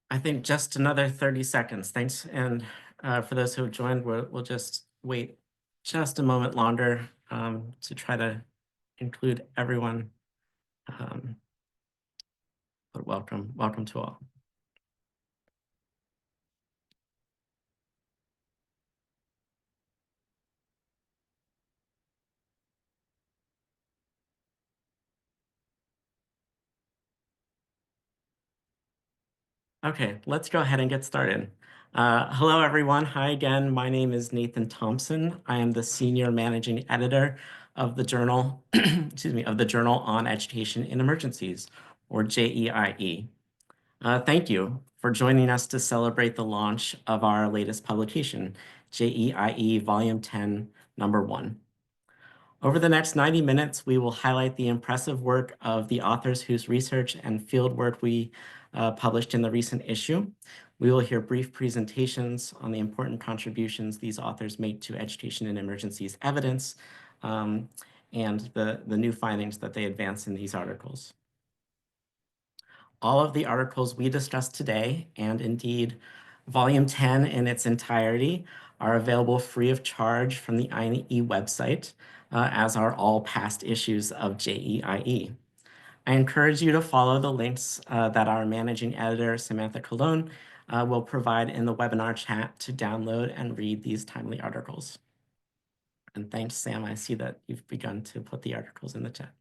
I think just another 30 seconds. Thanks. And for those who have joined, we'll just wait just a moment longer to try to include everyone. But welcome to all. Okay, let's go ahead and get started. Hello, everyone. Hi again. My name is Nathan Thompson. I am the senior managing editor of the journal, excuse me, of the Journal on Education in Emergencies, or JEiE. Thank you for joining us to celebrate the launch of our latest publication, JEiE Volume 10, Number 1. Over the next 90 minutes, we will highlight the impressive work of the authors whose research and fieldwork we published in the recent issue. We will hear brief presentations on the important contributions these authors make to education in emergencies evidence and the new findings that they advance in these articles. All of the articles we discussed today, and indeed Volume 10 in its entirety, are available free of charge from the JEiE website, as are all past issues of JEiE. I encourage you to follow the links that our managing editor, Samantha Colon, will provide in the webinar chat to download and read these timely articles. And thanks, Sam. I see that you've begun to put the articles in the chat.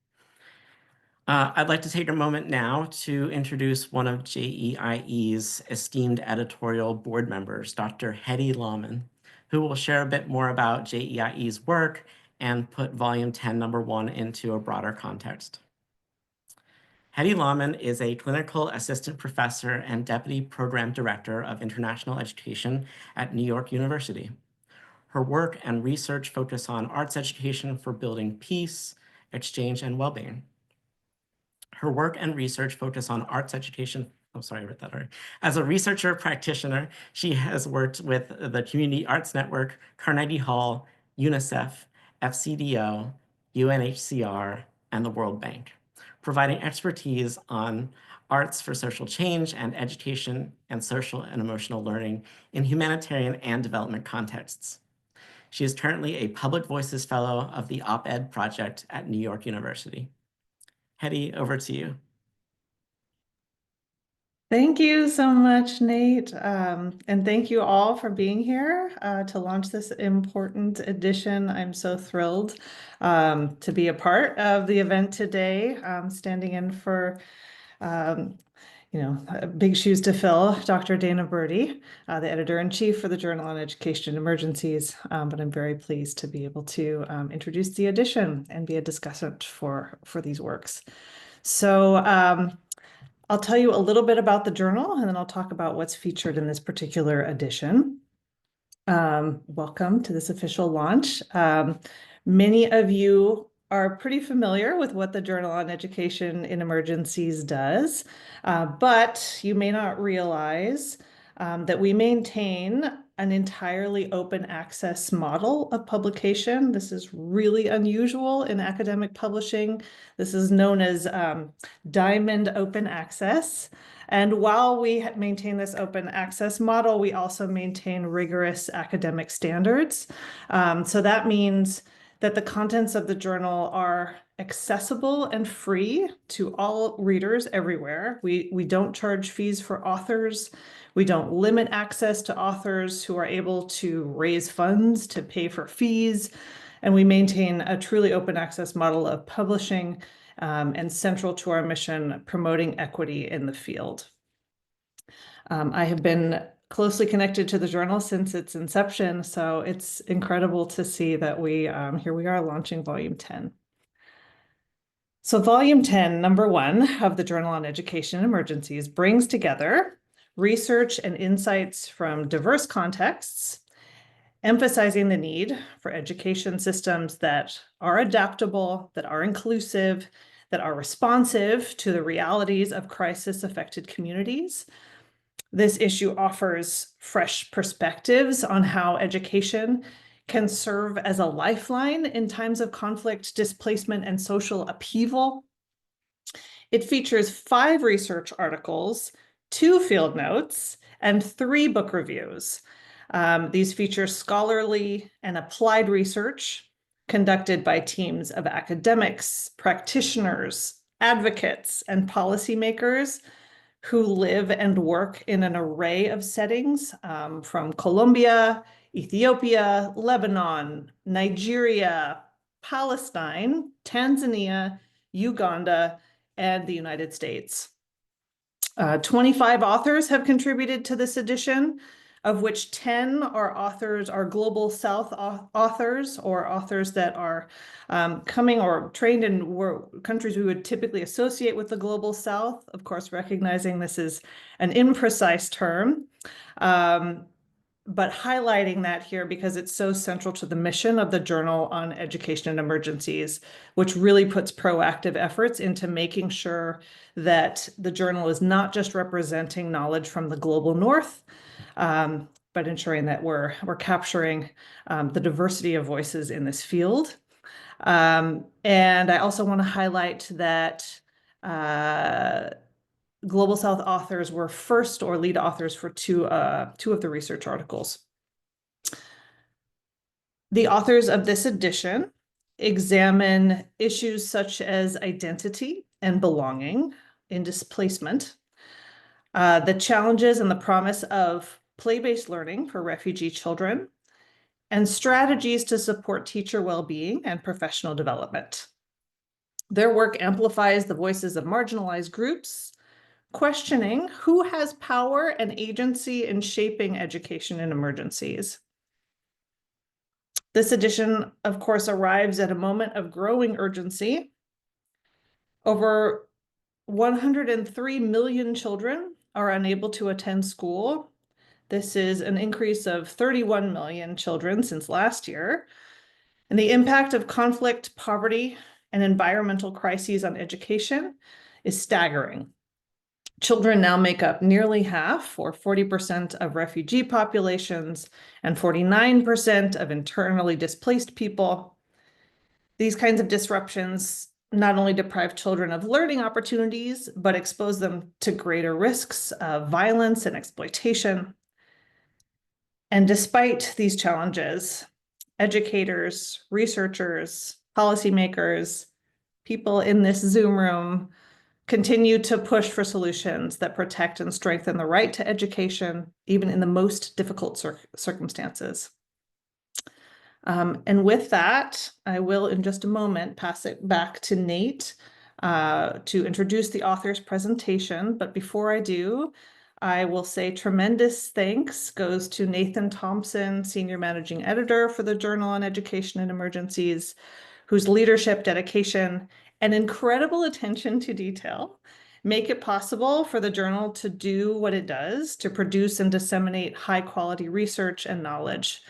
I'd like to take a moment now to introduce one of JEiE's esteemed editorial board members, Dr. Hedy Lawman, who will share a bit more about JEiE's work and put Volume 10, Number 1 into a broader context. Hedy Lawman is a clinical assistant professor and deputy program director of international education at New York University. Her work and research focus on arts education for building peace, exchange, and well-being. Her work and research focus on arts education. Oh, sorry, I read that already. As a researcher practitioner, she has worked with the Community Arts Network, Carnegie Hall, UNICEF, FCDO, UNHCR, and the World Bank, providing expertise on arts for social change and education and social and emotional learning in humanitarian and development contexts. She is currently a Public Voices Fellow of the Op-Ed Project at New York University. Hedy, over to you. Thank you so much, Nate. And thank you all for being here to launch this important edition. I'm so thrilled to be a part of the event today, standing in for big shoes to fill, Dr. Dana Birdie, the editor-in-chief for the Journal on Education Emergencies. But I'm very pleased to be able to introduce the edition and be a discussant for these works. So I'll tell you a little bit about the journal, and then I'll talk about what's featured in this particular edition. Welcome to this official launch. Many of you are pretty familiar with what the Journal on Education in Emergencies does, but you may not realize that we maintain an entirely open access model of publication. This is really unusual in academic publishing. This is known as Diamond Open Access. And while we maintain this open access model, we also maintain rigorous academic standards. So that means that the contents of the journal are accessible and free to all readers everywhere. We don't charge fees for authors. We don't limit access to authors who are able to raise funds to pay for fees. And we maintain a truly open access model of publishing and central to our mission, promoting equity in the field. I have been closely connected to the journal since its inception, so it's incredible to see that here we are launching Volume 10. So Volume 10, Number 1 of the Journal on Education Emergencies brings together research and insights from diverse contexts, emphasizing the need for education systems that are adaptable, that are inclusive, that are responsive to the realities of crisis-affected communities. This issue offers fresh perspectives on how education can serve as a lifeline in times of conflict, displacement, and social upheaval. It features 5 research articles, 2 field notes, and 3 book reviews. These feature scholarly and applied research conducted by teams of academics, practitioners, advocates, and policymakers who live and work in an array of settings from Colombia, Ethiopia, Lebanon, Nigeria, Palestine, Tanzania, Uganda, and the United States. 25 authors have contributed to this edition, of which 10 are Global South authors, or authors that are coming or trained in countries we would typically associate with the Global South, of course, recognizing this is an imprecise term, but highlighting that here because it's so central to the mission of the Journal on Education and Emergencies, which really puts proactive efforts into making sure that the journal is not just representing knowledge from the global north, but ensuring that we're capturing the diversity of voices in this field. And I also want to highlight that Global South authors were first or lead authors for two of the research articles. The authors of this edition examine issues such as identity and belonging in displacement, the challenges and the promise of play-based learning for refugee children, and strategies to support teacher well-being and professional development. Their work amplifies the voices of marginalized groups, questioning who has power and agency in shaping education in emergencies. This edition, of course, arrives at a moment of growing urgency. Over 103 million children are unable to attend school. This is an increase of 31 million children since last year. And the impact of conflict, poverty, and environmental crises on education is staggering. Children now make up nearly half, or 40% of refugee populations and 49% of internally displaced people. These kinds of disruptions not only deprive children of learning opportunities, but expose them to greater risks of violence and exploitation. And despite these challenges, educators, researchers, policymakers, people in this Zoom room continue to push for solutions that protect and strengthen the right to education, even in the most difficult circumstances. And with that, I will, in just a moment, pass it back to Nate to introduce the author's presentation. But before I do, I will say tremendous thanks goes to Nathan Thompson, Senior Managing Editor for the Journal on Education and Emergencies, whose leadership, dedication, and incredible attention to detail make it possible for the journal to do what it does, to produce and disseminate high-quality research and knowledge.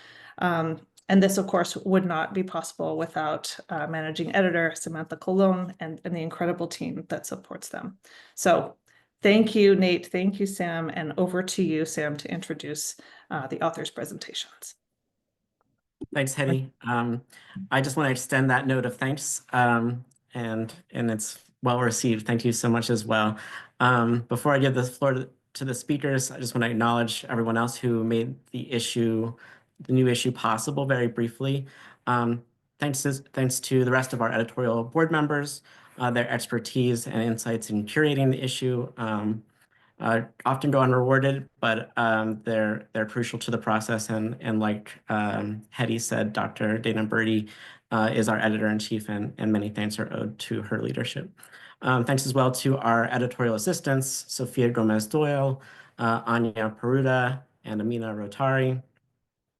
And this, of course, would not be possible without Managing Editor Samantha Colon and the incredible team that supports them. So thank you, Nate. Thank you, Sam. And over to you, Sam, to introduce the author's presentations. Thanks, Hetty. I just want to extend that note of thanks, and it's well received. Thank you so much as well. Before I give the floor to the speakers, I just want to acknowledge everyone else who made the new issue possible very briefly. Thanks to the rest of our editorial board members, their expertise and insights in curating the issue often go unrewarded, but they're crucial to the process. And like Hetty said, Dr. Dana Birdie is our editor-in-chief, and many thanks are owed to her leadership. Thanks as well to our editorial assistants, Sophia Gomez-Doyle, Anya Peruta, and Amina Rotari,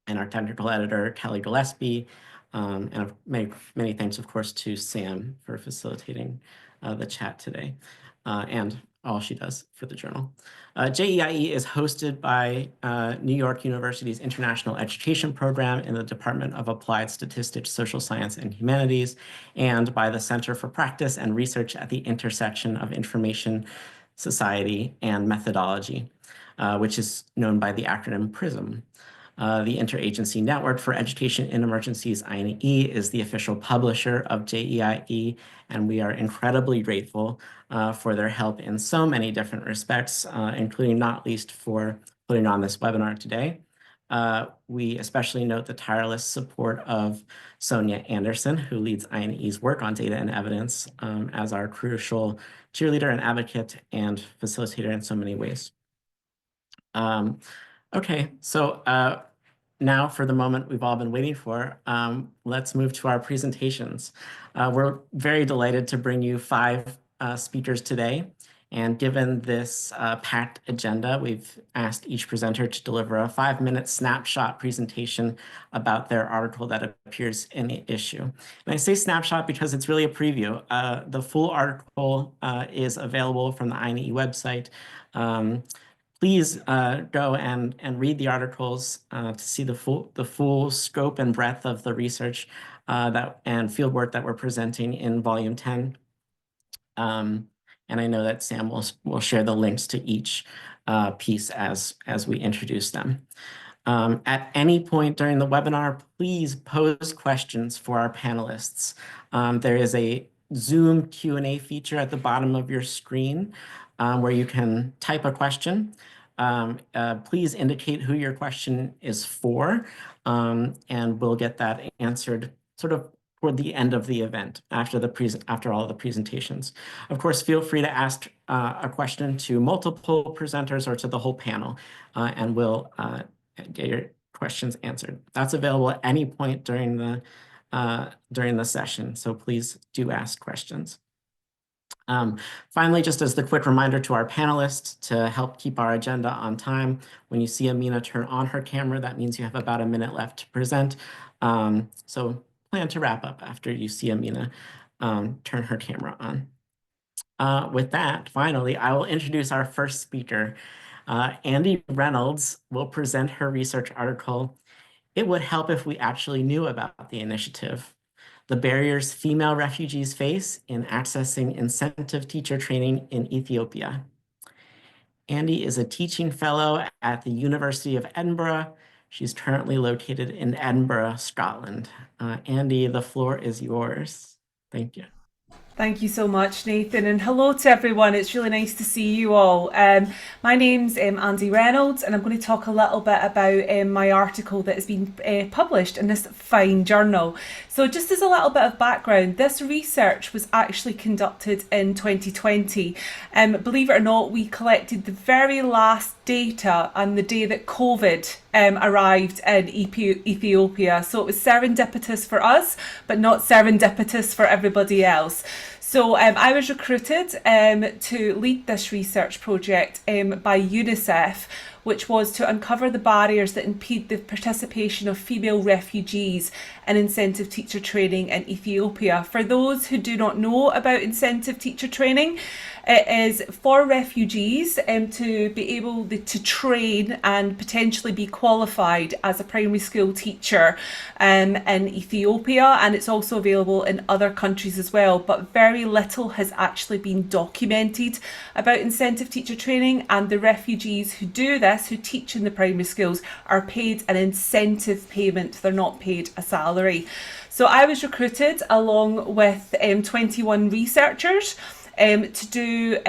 and our technical editor, Kelly Gillespie. And many thanks, of course, to Sam for facilitating the chat today, and all she does for the journal. JEiE is hosted by New York University's International Education Program in the Department of Applied Statistics, Social Science, and Humanities, and by the Center for Practice and Research at the Intersection of Information, Society, and Methodology, which is known by the acronym PRISM. The Interagency Network for Education in Emergencies, INE, is the official publisher of JEiE, and we are incredibly grateful for their help in so many different respects, including not least for putting on this webinar today. We especially note the tireless support of Sonia Anderson, who leads INE's work on data and evidence as our crucial cheerleader and advocate and facilitator in so many ways. Okay, so now for the moment we've all been waiting for, let's move to our presentations. We're very delighted to bring you 5 speakers today. And given this packed agenda, we've asked each presenter to deliver a 5-minute snapshot presentation about their article that appears in the issue. And I say snapshot because it's really a preview. The full article is available from the INE website. Please go and read the articles to see the full scope and breadth of the research and fieldwork that we're presenting in Volume 10. And I know that Sam will share the links to each piece as we introduce them. At any point during the webinar, please pose questions for our panelists. There is a Zoom Q&A feature at the bottom of your screen where you can type a question. Please indicate who your question is for, and we'll get that answered sort of toward the end of the event after all of the presentations. Of course, feel free to ask a question to multiple presenters or to the whole panel, and we'll get your questions answered. That's available at any point during the session, so please do ask questions. Finally, just as the quick reminder to our panelists to help keep our agenda on time, when you see Amina turn on her camera, that means you have about a minute left to present. So plan to wrap up after you see Amina turn her camera on. With that, finally, I will introduce our first speaker. Andy Reynolds will present her research article, "It Would Help If We Actually Knew About the Initiative: The Barriers Female Refugees Face in Accessing Incentive Teacher Training in Ethiopia." Andy is a teaching fellow at the University of Edinburgh. She's currently located in Edinburgh, Scotland. Andy, the floor is yours. Thank you. Thank you so much, Nathan, and hello to everyone. It's really nice to see you all. My name's Andy Reynolds, and I'm going to talk a little bit about my article that has been published in this fine journal. So just as a little bit of background, this research was actually conducted in 2020. Believe it or not, we collected the very last data on the day that COVID arrived in Ethiopia. So it was serendipitous for us, but not serendipitous for everybody else. So I was recruited to lead this research project by UNICEF, which was to uncover the barriers that impede the participation of female refugees in incentive teacher training in Ethiopia. For those who do not know about incentive teacher training, it is for refugees to be able to train and potentially be qualified as a primary school teacher in Ethiopia, and it's also available in other countries as well. But very little has actually been documented about incentive teacher training, and the refugees who do this, who teach in the primary schools, are paid an incentive payment. They're not paid a salary. So I was recruited along with 21 researchers to do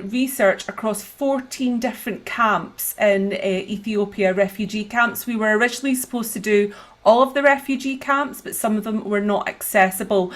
research across 14 different camps in Ethiopia, refugee camps. We were originally supposed to do all of the refugee camps, but some of them were not accessible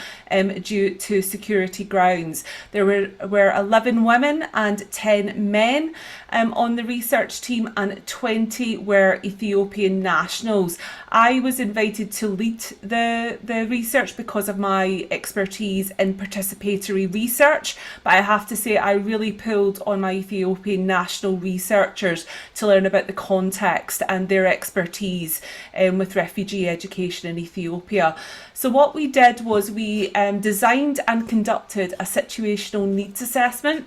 due to security grounds. There were 11 women and 10 men on the research team, and 20 were Ethiopian nationals. I was invited to lead the research because of my expertise in participatory research, but I have to say I really pulled on my Ethiopian national researchers to learn about the context and their expertise with refugee education in Ethiopia. So what we did was we designed and conducted a situational needs assessment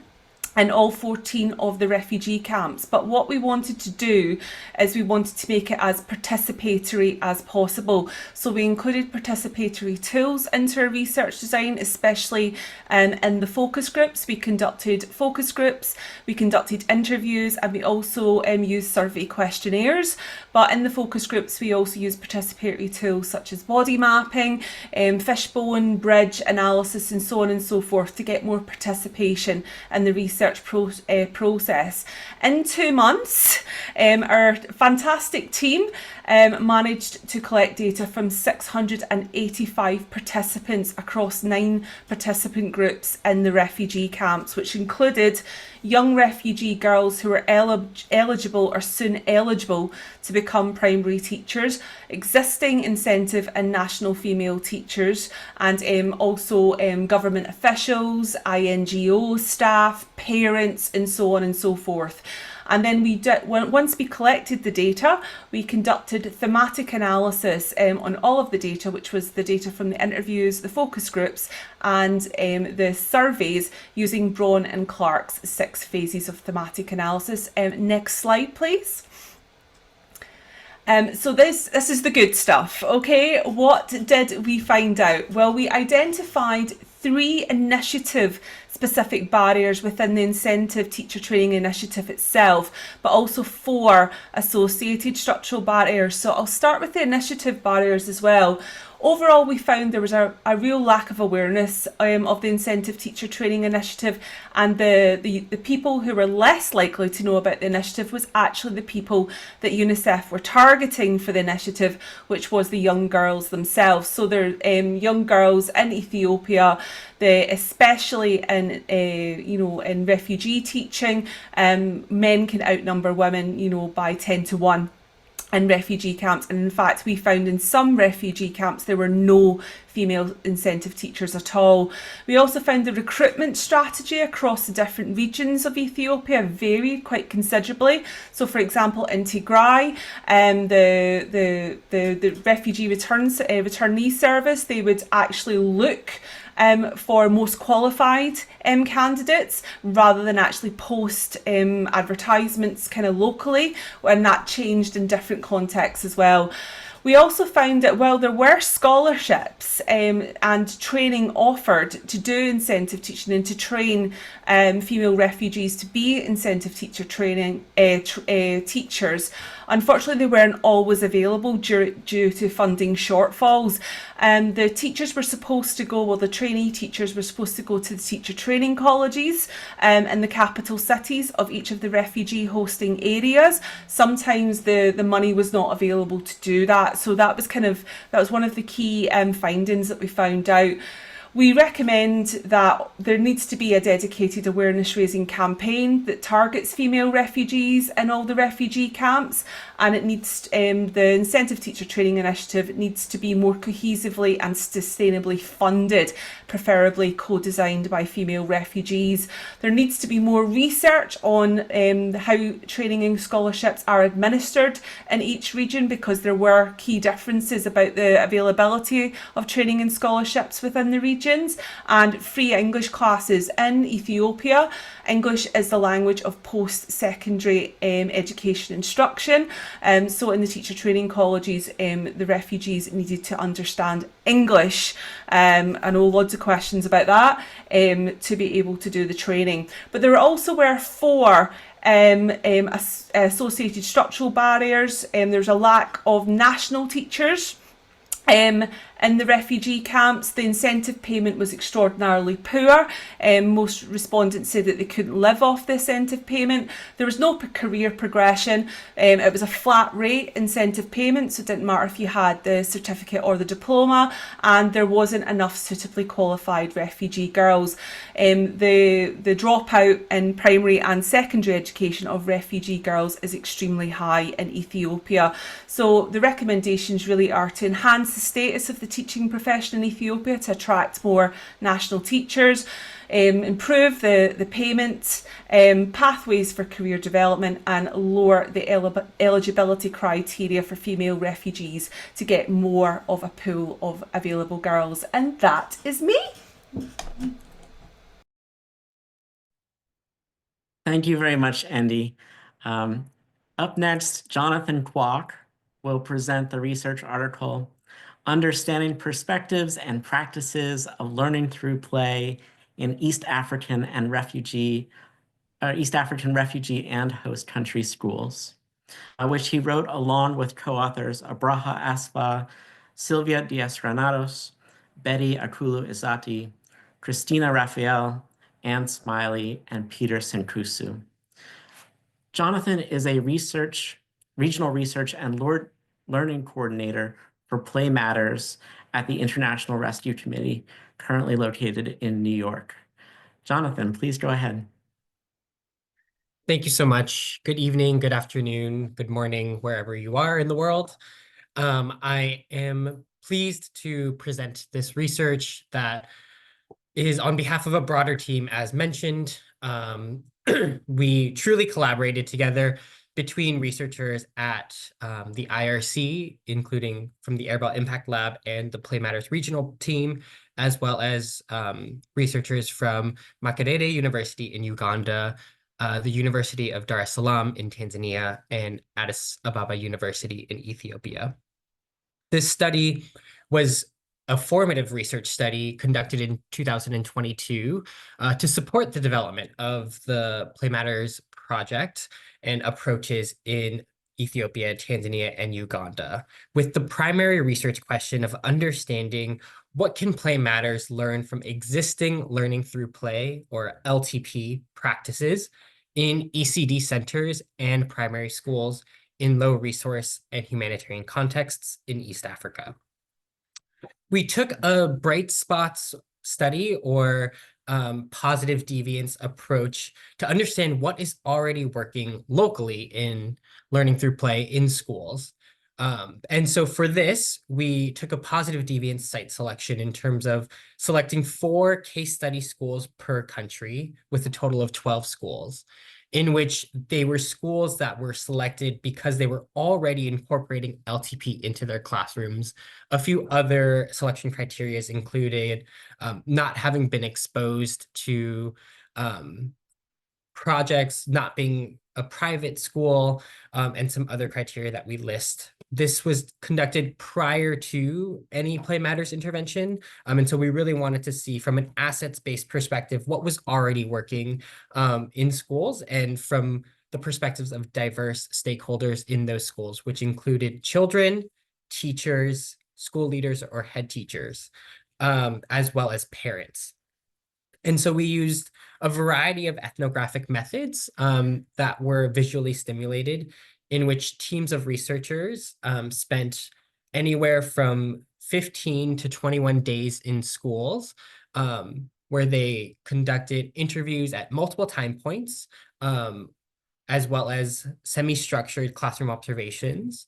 in all 14 of the refugee camps. But what we wanted to do is we wanted to make it as participatory as possible. So we included participatory tools into our research design, especially in the focus groups. We conducted focus groups, we conducted interviews, and we also used survey questionnaires. But in the focus groups, we also used participatory tools such as body mapping, fishbone, bridge analysis, and so on and so forth to get more participation in the research process. In 2 months, our fantastic team managed to collect data from 685 participants across 9 participant groups in the refugee camps, which included young refugee girls who were eligible or soon eligible to become primary teachers, existing incentive and national female teachers, and also government officials, INGO staff, parents, and so on and so forth. And then once we collected the data, we conducted thematic analysis on all of the data, which was the data from the interviews, the focus groups, and the surveys using Braun and Clark's 6 phases of thematic analysis. Next slide, please. So this is the good stuff, okay? What did we find out? Well, we identified 3 initiative-specific barriers within the Incentive Teacher Training Initiative itself, but also 4 associated structural barriers. So I'll start with the initiative barriers as well. Overall, we found there was a real lack of awareness of the Incentive Teacher Training Initiative, and the people who were less likely to know about the initiative was actually the people that UNICEF were targeting for the initiative, which was the young girls themselves. So they're young girls in Ethiopia, especially in refugee teaching. Men can outnumber women, by 10 to 1. In refugee camps, and in fact we found in some refugee camps there were no female incentive teachers at all. We also found the recruitment strategy across the different regions of Ethiopia varied quite considerably. So for example, in Tigray, the refugee returnee service, they would actually look for most qualified candidates rather than actually post advertisements kind of locally, and that changed in different contexts as well. We also found that while there were scholarships and training offered to do incentive teaching and to train female refugees to be incentive teacher training teachers, unfortunately they weren't always available due to funding shortfalls. The teachers were supposed to go, the trainee teachers were supposed to go to the teacher training colleges in the capital cities of each of the refugee hosting areas. Sometimes the money was not available to do that. So that was one of the key findings that we found out. We recommend that there needs to be a dedicated awareness raising campaign that targets female refugees in all the refugee camps, and it needs the Incentive Teacher Training Initiative needs to be more cohesively and sustainably funded, preferably co-designed by female refugees. There needs to be more research on how training and scholarships are administered in each region, because there were key differences about the availability of training and scholarships within the regions. And free English classes in Ethiopia. English is the language of post-secondary education instruction. So in the teacher training colleges, the refugees needed to understand English. I know loads of questions about that, to be able to do the training. But there also were 4 associated structural barriers. There's a lack of national teachers. In the refugee camps, the incentive payment was extraordinarily poor. Most respondents said that they couldn't live off the incentive payment. There was no career progression. It was a flat rate incentive payment, so it didn't matter if you had the certificate or the diploma, and there wasn't enough suitably qualified refugee girls. The dropout in primary and secondary education of refugee girls is extremely high in Ethiopia. So the recommendations really are to enhance the status of the teaching profession in Ethiopia to attract more national teachers, improve the payment, pathways for career development, and lower the eligibility criteria for female refugees to get more of a pool of available girls. And that is me. Thank you very much, Andy. Um, Up next, Jonathan Kwok will present the research article, Understanding Perspectives and Practices of Learning Through Play in East African refugee and host country schools, which he wrote along with co-authors Abraha Asfa, Sylvia Diaz-Granados, Betty Akulu Izati, Christina Raphael, Anne Smiley, and Peter Sinkusu. Jonathan is a regional research and learning coordinator for PlayMatters at the International Rescue Committee, currently located in New York. Jonathan, please go ahead. Thank you so much. Good evening, good afternoon, good morning, wherever you are in the world. I am pleased to present this research that is on behalf of a broader team, as mentioned. We truly collaborated together between researchers at the IRC, including from the Airball Impact Lab and the PlayMatters regional team, as well as researchers from Makerere University in Uganda, the University of Dar es Salaam in Tanzania, and Addis Ababa University in Ethiopia. This study was a formative research study conducted in 2022 to support the development of the PlayMatters project and approaches in Ethiopia, Tanzania, and Uganda, with the primary research question of understanding what can PlayMatters learn from existing learning through play, or LTP, practices in ECD centers and primary schools in low resource and humanitarian contexts in East Africa. We took a bright spots study, or positive deviance approach, to understand what is already working locally in learning through play in schools. And so for this, we took a positive deviance site selection in terms of selecting 4 case study schools per country, with a total of 12 schools, in which they were schools that were selected because they were already incorporating LTP into their classrooms. A few other selection criteria included not having been exposed to projects, not being a private school, and some other criteria that we list. This was conducted prior to any PlayMatters intervention. And so we really wanted to see, from an assets-based perspective, what was already working in schools, and from the perspectives of diverse stakeholders in those schools, which included children, teachers, school leaders, or head teachers, as well as parents. And so we used a variety of ethnographic methods that were visually stimulated, in which teams of researchers spent anywhere from 15 to 21 days in schools, where they conducted interviews at multiple time points, as well as semi-structured classroom observations,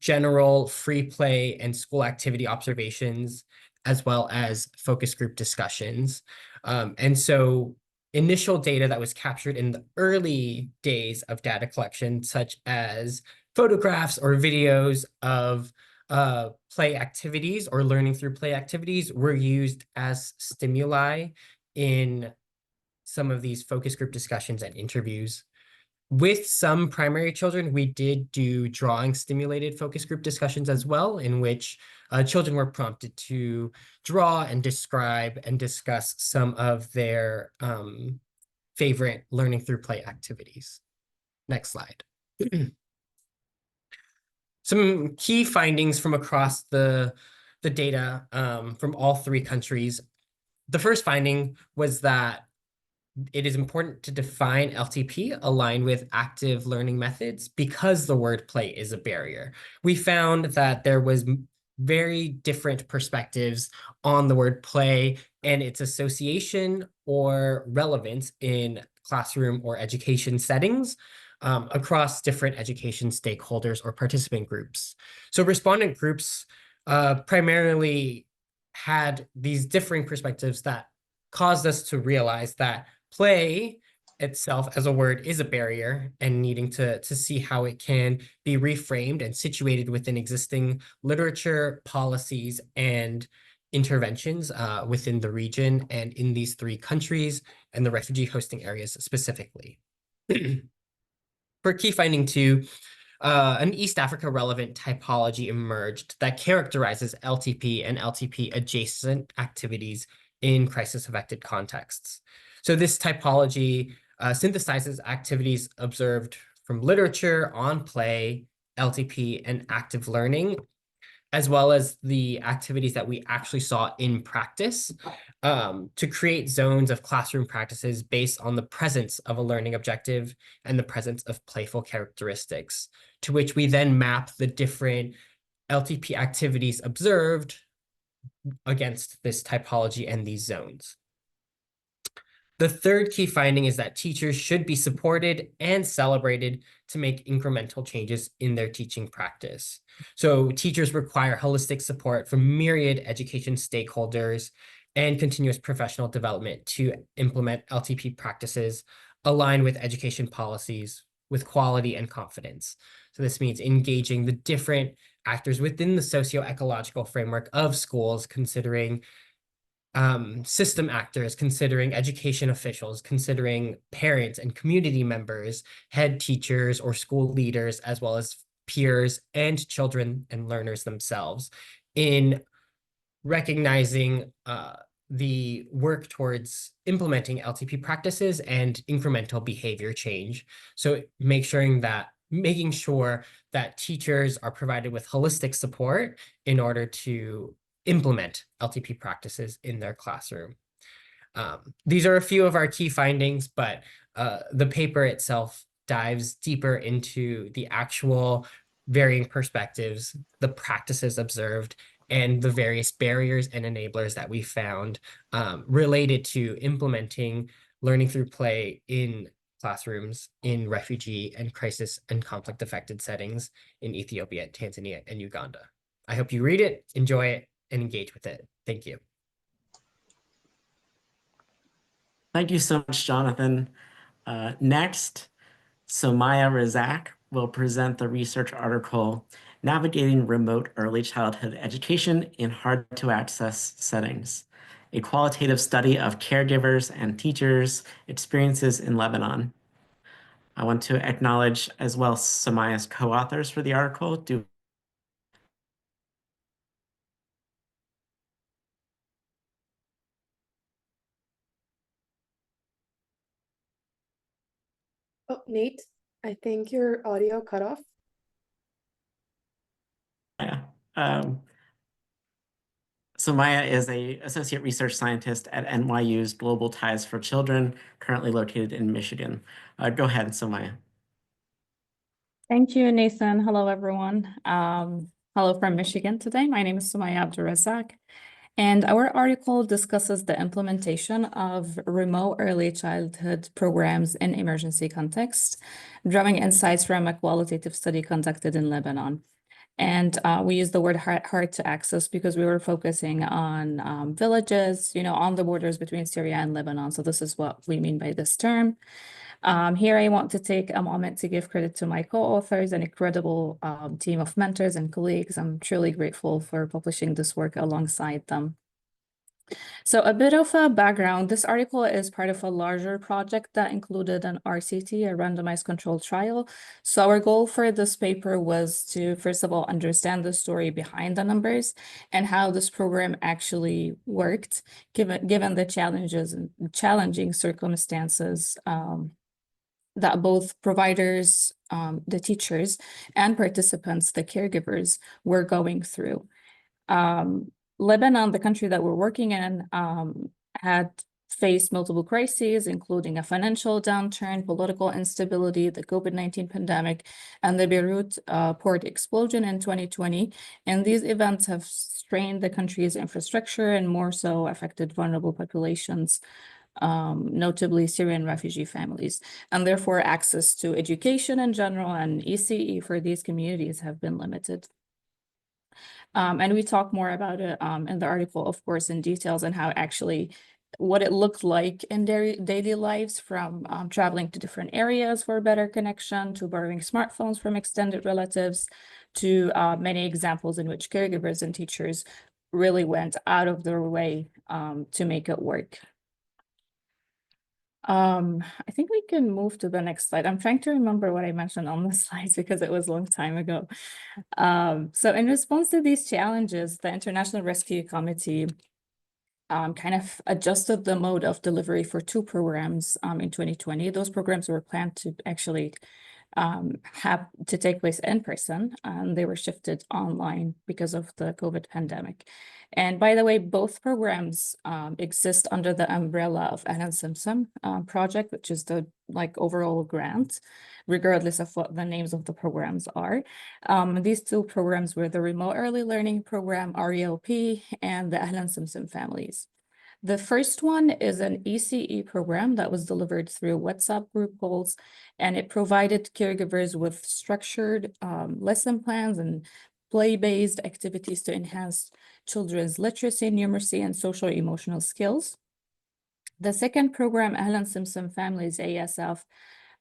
general free play and school activity observations, as well as focus group discussions. And so initial data that was captured in the early days of data collection, such as photographs or videos of play activities or learning through play activities, were used as stimuli in some of these focus group discussions and interviews. With some primary children, we did do drawing stimulated focus group discussions as well, in which children were prompted to draw and describe and discuss some of their favorite learning through play activities. Next slide. Some key findings from across the data from all 3 countries. The first finding was that it is important to define LTP aligned with active learning methods, because the word play is a barrier. We found that there was very different perspectives on the word play and its association or relevance in classroom or education settings across different education stakeholders or participant groups. So respondent groups primarily had these differing perspectives that caused us to realize that play itself as a word is a barrier, and needing to see how it can be reframed and situated within existing literature, policies, and interventions within the region and in these 3 countries and the refugee hosting areas specifically. For key finding 2, an East Africa relevant typology emerged that characterizes LTP and LTP adjacent activities in crisis affected contexts. So this typology synthesizes activities observed from literature on play, LTP, and active learning, as well as the activities that we actually saw in practice, to create zones of classroom practices based on the presence of a learning objective and the presence of playful characteristics, to which we then map the different LTP activities observed against this typology and these zones. The third key finding is that teachers should be supported and celebrated to make incremental changes in their teaching practice. So teachers require holistic support from myriad education stakeholders and continuous professional development to implement LTP practices aligned with education policies with quality and confidence. So this means engaging the different actors within the socio-ecological framework of schools, considering system actors, considering education officials, considering parents and community members, head teachers or school leaders, as well as peers and children and learners themselves, in recognizing the work towards implementing LTP practices and incremental behavior change. So making sure that teachers are provided with holistic support in order to implement LTP practices in their classroom. These are a few of our key findings, but the paper itself dives deeper into the actual varying perspectives, the practices observed, and the various barriers and enablers that we found related to implementing learning through play in classrooms in refugee and crisis and conflict affected settings in Ethiopia, Tanzania, and Uganda. I hope you read it, enjoy it, and engage with it. Thank you. Thank you so much, Jonathan. Next, Somaia Razak will present the research article, Navigating Remote Early Childhood Education in Hard-to-Access Settings, a qualitative study of caregivers and teachers' experiences in Lebanon. I want to acknowledge as well Somaia's co-authors for the article. Oh, Nate, I think your audio cut off. Somaia is an associate research scientist at NYU's Global Ties for Children, currently located in Michigan. Go ahead, Somaia. Thank you, Nathan. Hello, everyone. Hello from Michigan today. My name is Somaia Abdulrazzak, and our article discusses the implementation of remote early childhood programs in emergency context, drawing insights from a qualitative study conducted in Lebanon. And we use the word hard to access because we were focusing on villages, on the borders between Syria and Lebanon. So this is what we mean by this term. Here I want to take a moment to give credit to my co-authors, an incredible team of mentors and colleagues. I'm truly grateful for publishing this work alongside them. So a bit of a background, this article is part of a larger project that included an RCT, a randomized controlled trial. So our goal for this paper was to, first of all, understand the story behind the numbers and how this program actually worked, given the challenges and challenging circumstances that both providers, the teachers, and participants, the caregivers, were going through. Lebanon, the country that we're working in, had faced multiple crises, including a financial downturn, political instability, the COVID-19 pandemic, and the Beirut port explosion in 2020. And these events have strained the country's infrastructure and more so affected vulnerable populations, notably Syrian refugee families. And therefore, access to education in general and ECE for these communities have been limited. And we talk more about it in the article, of course, in details and how actually what it looked like in their daily lives, from traveling to different areas for better connection, to borrowing smartphones from extended relatives, to many examples in which caregivers and teachers really went out of their way to make it work. I think we can move to the next slide. I'm trying to remember what I mentioned on the slides because it was a long time ago. So in response to these challenges, the International Rescue Committee kind of adjusted the mode of delivery for 2 programs in 2020. Those programs were planned to actually have to take place in person, and they were shifted online because of the COVID pandemic. And by the way, both programs exist under the umbrella of Alan Simpson project, which is the overall grant, regardless of what the names of the programs are. These 2 programs were the Remote Early Learning Program, RELP, and the Alan Simpson Families. The first one is an ECE program that was delivered through WhatsApp group calls, and it provided caregivers with structured lesson plans and play-based activities to enhance children's literacy, numeracy, and social emotional skills. The second program, Alan Simpson Families, ASF,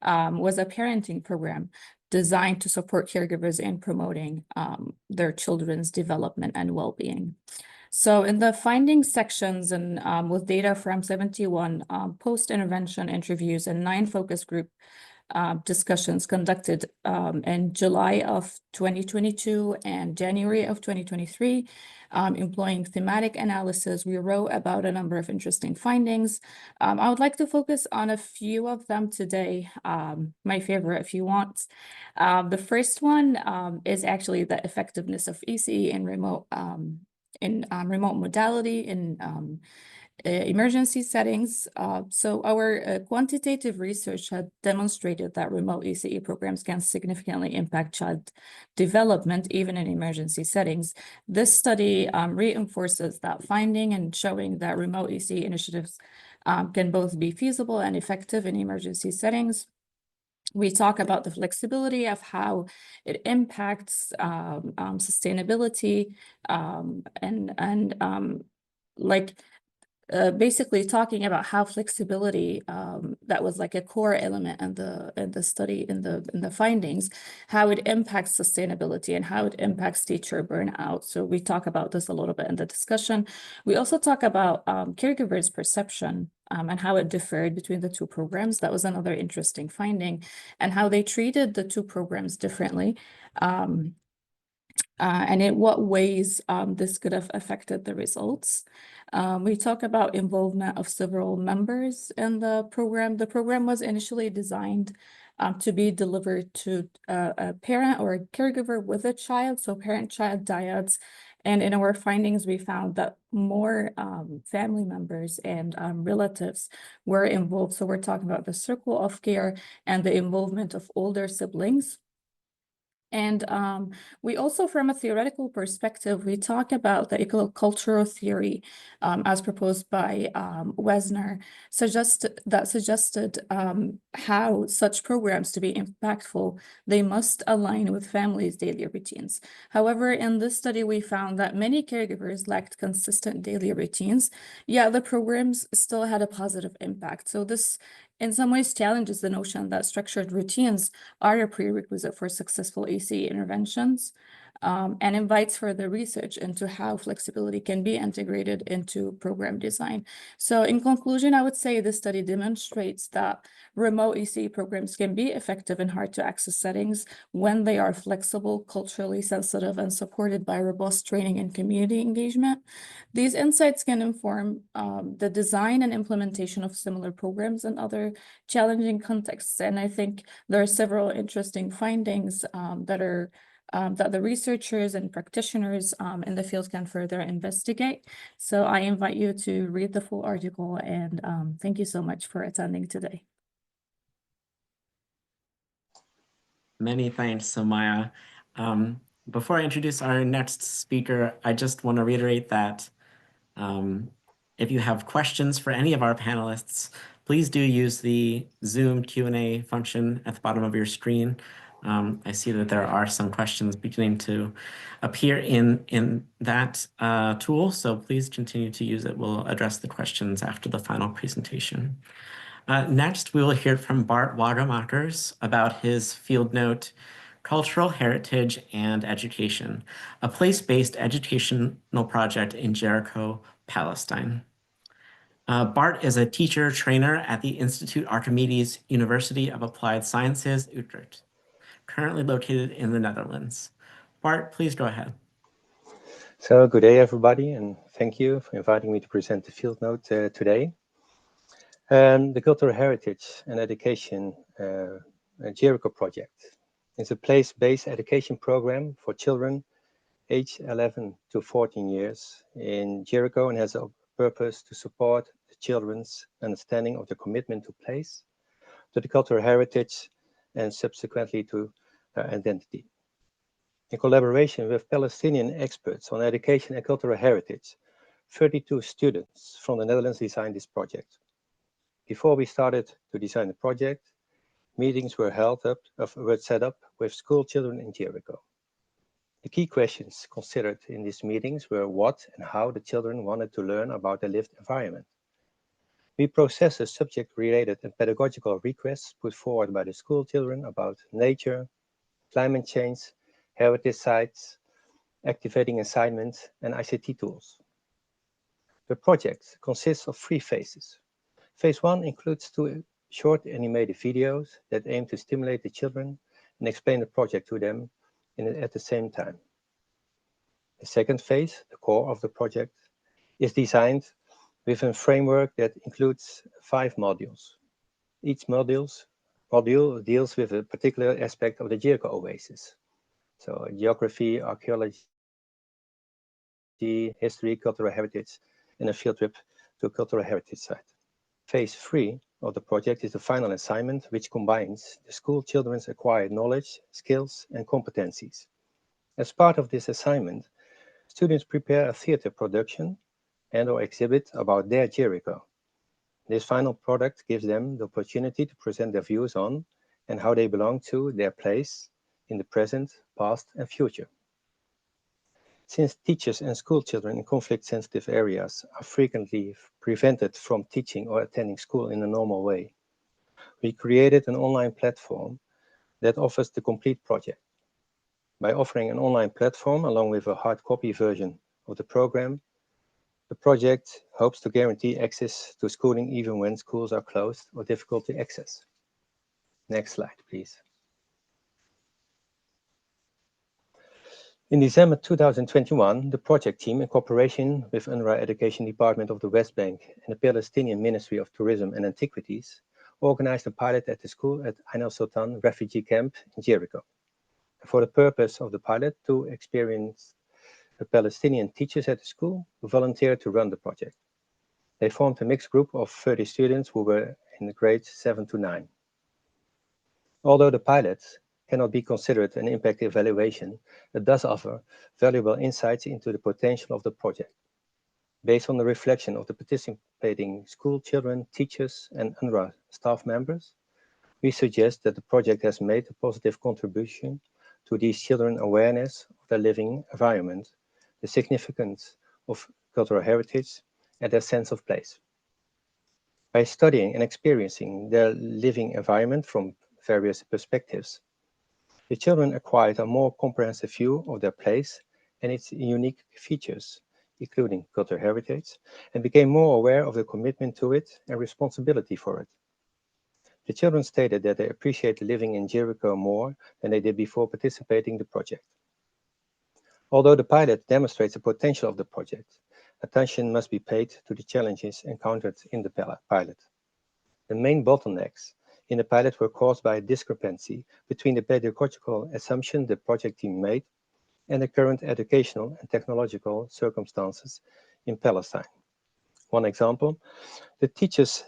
was a parenting program designed to support caregivers in promoting their children's development and well-being. So in the findings sections and with data from 71 post-intervention interviews and 9 focus group discussions conducted in July of 2022 and January of 2023, employing thematic analysis, we wrote about a number of interesting findings. I would like to focus on a few of them today, my favorite if you want. The first one is actually the effectiveness of ECE in remote modality in emergency settings. So our quantitative research had demonstrated that remote ECE programs can significantly impact child development, even in emergency settings. This study reinforces that finding and showing that remote ECE initiatives can both be feasible and effective in emergency settings. We talk about the flexibility of how it impacts sustainability basically talking about how flexibility that was like a core element in the study in the findings, how it impacts sustainability and how it impacts teacher burnout. So we talk about this a little bit in the discussion. We also talk about caregivers' perception and how it differed between the 2 programs. That was another interesting finding, and how they treated the 2 programs differently. And in what ways this could have affected the results. We talk about involvement of several members in the program. The program was initially designed to be delivered to a parent or a caregiver with a child, so parent-child dyads. And in our findings, we found that more family members and relatives were involved. So we're talking about the circle of care and the involvement of older siblings. And we also, from a theoretical perspective, we talk about the ecological theory as proposed by Wesner, suggested how such programs to be impactful, they must align with families' daily routines. However, in this study, we found that many caregivers lacked consistent daily routines, yet the programs still had a positive impact. So this in some ways challenges the notion that structured routines are a prerequisite for successful ECE interventions, and invites further research into how flexibility can be integrated into program design. So in conclusion, I would say this study demonstrates that remote ECE programs can be effective in hard to access settings when they are flexible, culturally sensitive, and supported by robust training and community engagement. These insights can inform the design and implementation of similar programs in other challenging contexts. And I think there are several interesting findings that the researchers and practitioners in the field can further investigate. So I invite you to read the full article, and thank you so much for attending today. Many thanks, Somaia. Before I introduce our next speaker, I just want to reiterate that if you have questions for any of our panelists, please do use the Zoom Q&A function at the bottom of your screen. I see that there are some questions beginning to appear in that tool, so please continue to use it. We'll address the questions after the final presentation. Next, we will hear from Bart Wagemakers about his field note, Cultural Heritage and Education, a place-based educational project in Jericho, Palestine. Bart is a teacher trainer at the Institute Archimedes University of Applied Sciences, Utrecht, currently located in the Netherlands. Bart, please go ahead. So good day, everybody, and thank you for inviting me to present the field note today. The Cultural Heritage and Education Jericho project is a place-based education program for children aged 11 to 14 years in Jericho and has a purpose to support the children's understanding of the commitment to place, to the cultural heritage, and subsequently to their identity. In collaboration with Palestinian experts on education and cultural heritage, 32 students from the Netherlands designed this project. Before we started to design the project, meetings were set up with school children in Jericho. The key questions considered in these meetings were what and how the children wanted to learn about the lived environment. We processed the subject-related and pedagogical requests put forward by the school children about nature, climate change, heritage sites, activating assignments, and ICT tools. The project consists of 3 phases. Phase 1 includes 2 short animated videos that aim to stimulate the children and explain the project to them at the same time. The second phase, the core of the project, is designed with a framework that includes 5 modules. Each module deals with a particular aspect of the Jericho oasis. So geography, archaeology, history, cultural heritage, and a field trip to a cultural heritage site. Phase 3 of the project is the final assignment, which combines the school children's acquired knowledge, skills, and competencies. As part of this assignment, students prepare a theater production and/or exhibit about their Jericho. This final product gives them the opportunity to present their views on and how they belong to their place in the present, past, and future. Since teachers and school children in conflict-sensitive areas are frequently prevented from teaching or attending school in a normal way, we created an online platform that offers the complete project. By offering an online platform along with a hard copy version of the program, the project hopes to guarantee access to schooling even when schools are closed or difficult to access. Next slide, please. In December 2021, the project team, in cooperation with UNRWA Education Department of the West Bank and the Palestinian Ministry of Tourism and Antiquities, organized a pilot at the school at Ain al-Sultan refugee camp in Jericho. For the purpose of the pilot, 2 experienced Palestinian teachers at the school who volunteered to run the project. They formed a mixed group of 30 students who were in grades 7 to 9. Although the pilot cannot be considered an impact evaluation, it does offer valuable insights into the potential of the project. Based on the reflection of the participating school children, teachers, and UNRWA staff members, we suggest that the project has made a positive contribution to these children's awareness of their living environment, the significance of cultural heritage, and their sense of place. By studying and experiencing their living environment from various perspectives, the children acquired a more comprehensive view of their place and its unique features, including cultural heritage, and became more aware of the commitment to it and responsibility for it. The children stated that they appreciate living in Jericho more than they did before participating in the project. Although the pilot demonstrates the potential of the project, attention must be paid to the challenges encountered in the pilot. The main bottlenecks in the pilot were caused by a discrepancy between the pedagogical assumption the project team made and the current educational and technological circumstances in Palestine. One example, the teachers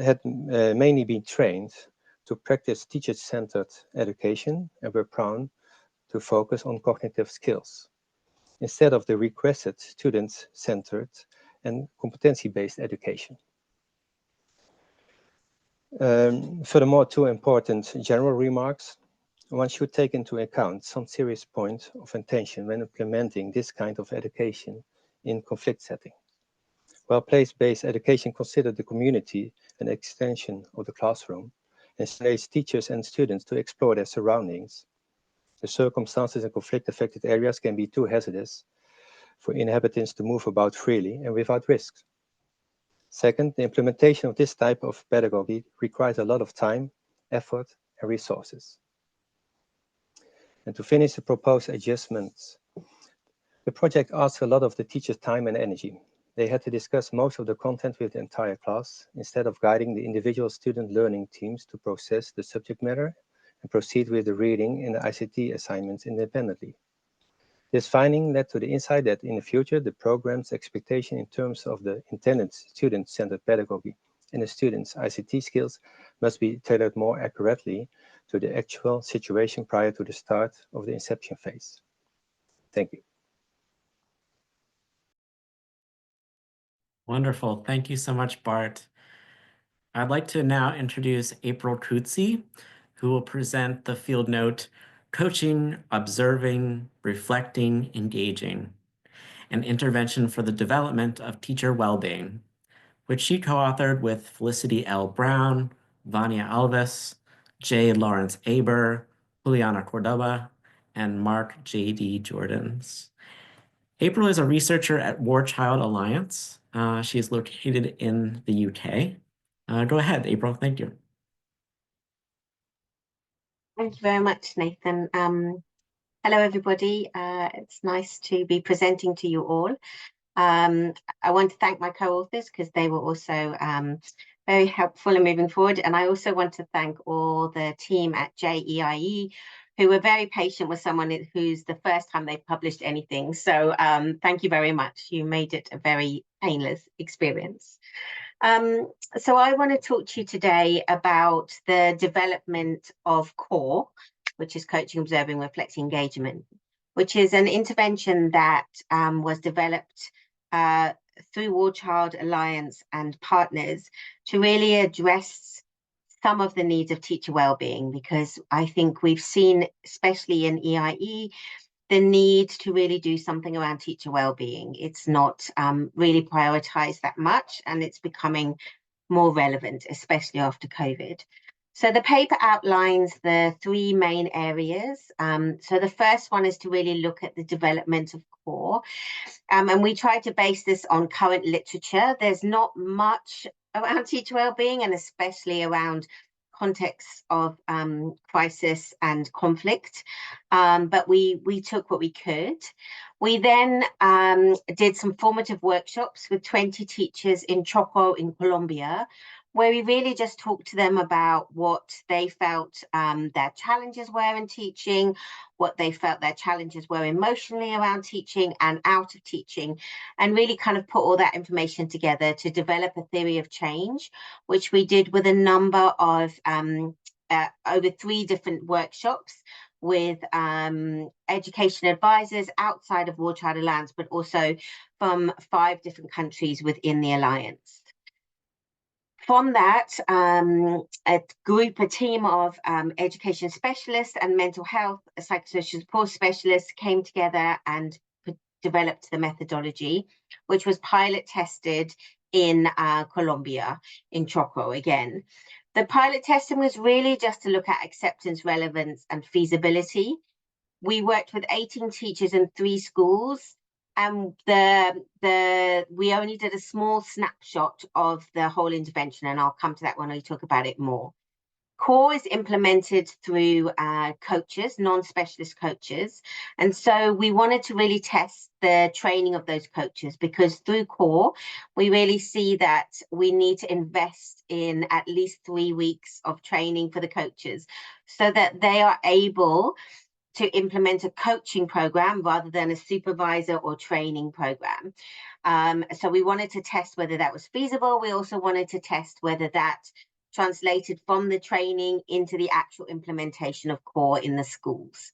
had mainly been trained to practice teacher-centered education and were prone to focus on cognitive skills, instead of the requested student-centered and competency-based education. Furthermore, 2 important general remarks. One should take into account some serious points of intention when implementing this kind of education in conflict setting. While place-based education considers the community an extension of the classroom and stimulates teachers and students to explore their surroundings, The circumstances in conflict-affected areas can be too hazardous for inhabitants to move about freely and without risks. Second, the implementation of this type of pedagogy requires a lot of time, effort, and resources. And to finish the proposed adjustments, the project asks a lot of the teachers' time and energy. They had to discuss most of the content with the entire class, instead of guiding the individual student learning teams to process the subject matter and proceed with the reading and the ICT assignments independently. This finding led to the insight that in the future, the program's expectation in terms of the intended student-centered pedagogy and the students' ICT skills must be tailored more accurately to the actual situation prior to the start of the inception phase. Thank you. Wonderful. Thank you so much, Bart. I'd like to now introduce April Kutsi, who will present the field note, Coaching, Observing, Reflecting, Engaging, an intervention for the development of teacher well-being, which she co-authored with Felicity L. Brown, Vania Alves, J. Lawrence Aber, Juliana Cordoba, and Mark J.D. Jordans. April is a researcher at War Child Alliance. She is located in the UK. Go ahead, April. Thank you. Thank you very much, Nathan. Hello, everybody. It's nice to be presenting to you all. I want to thank my co-authors because they were also very helpful in moving forward. And I also want to thank all the team at JEiE who were very patient with someone who's the first time they've published anything. So thank you very much. You made it a very painless experience. So I want to talk to you today about the development of CORE, which is Coaching, Observing, Reflecting, Engagement, which is an intervention that was developed through War Child Alliance and partners to really address some of the needs of teacher well-being, because I think we've seen, especially in EIE, the need to really do something around teacher well-being. It's not really prioritized that much, and it's becoming more relevant, especially after COVID. So the paper outlines the three main areas. So the first one is to really look at the development of CORE. And we try to base this on current literature. There's not much around teacher well-being, and especially around contexts of crisis and conflict, but we took what we could. We then did some formative workshops with 20 teachers in Choco in Colombia, where we really just talked to them about what they felt their challenges were in teaching, what they felt their challenges were emotionally around teaching and out of teaching, and really kind of put all that information together to develop a theory of change, which we did with a number of over 3 different workshops with education advisors outside of War Child Alliance, but also from 5 different countries within the Alliance. From that, a team of education specialists and mental health psychosocial support specialists came together and developed the methodology, which was pilot tested in Colombia, in Choco again. The pilot testing was really just to look at acceptance, relevance, and feasibility. We worked with 18 teachers in 3 schools, and we only did a small snapshot of the whole intervention, and I'll come to that when I talk about it more. CORE is implemented through coaches, non-specialist coaches, and so we wanted to really test the training of those coaches, because through CORE, we really see that we need to invest in at least 3 weeks of training for the coaches so that they are able to implement a coaching program rather than a supervisor or training program. So we wanted to test whether that was feasible. We also wanted to test whether that translated from the training into the actual implementation of CORE in the schools.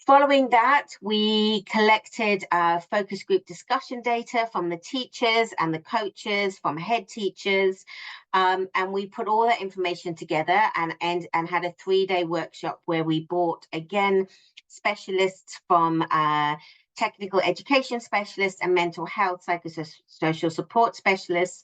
Following that, we collected focus group discussion data from the teachers and the coaches, from head teachers, and we put all that information together and had a 3-day workshop where we brought, again, specialists from technical education specialists and mental health psychosocial support specialists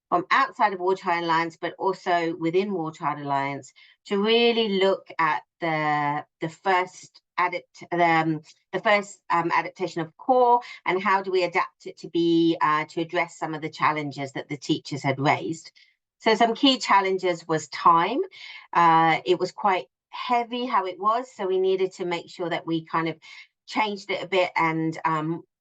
from outside of War Child Alliance, but also within War Child Alliance, to really look at the first the first adaptation of core, and how do we adapt it to be to address some of the challenges that the teachers had raised. So some key challenges was time. It was quite heavy how it was, so we needed to make sure that we kind of changed it a bit and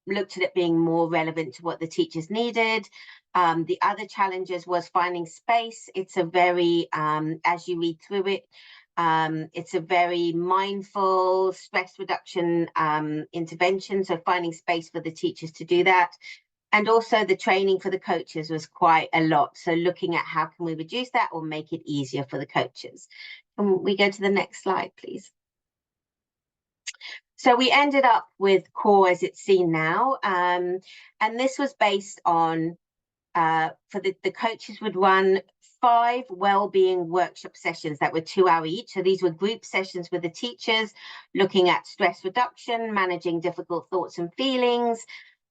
looked at it being more relevant to what the teachers needed. The other challenges was finding space. It's a very, as you read through it, it's a very mindful stress reduction intervention. So finding space for the teachers to do that. And also the training for the coaches was quite a lot. So looking at how can we reduce that or make it easier for the coaches. Can we go to the next slide, please? So we ended up with core as it's seen now. And this was based on, for the coaches would run 5 well-being workshop sessions that were 2 hours each. So these were group sessions with the teachers, looking at stress reduction, managing difficult thoughts and feelings,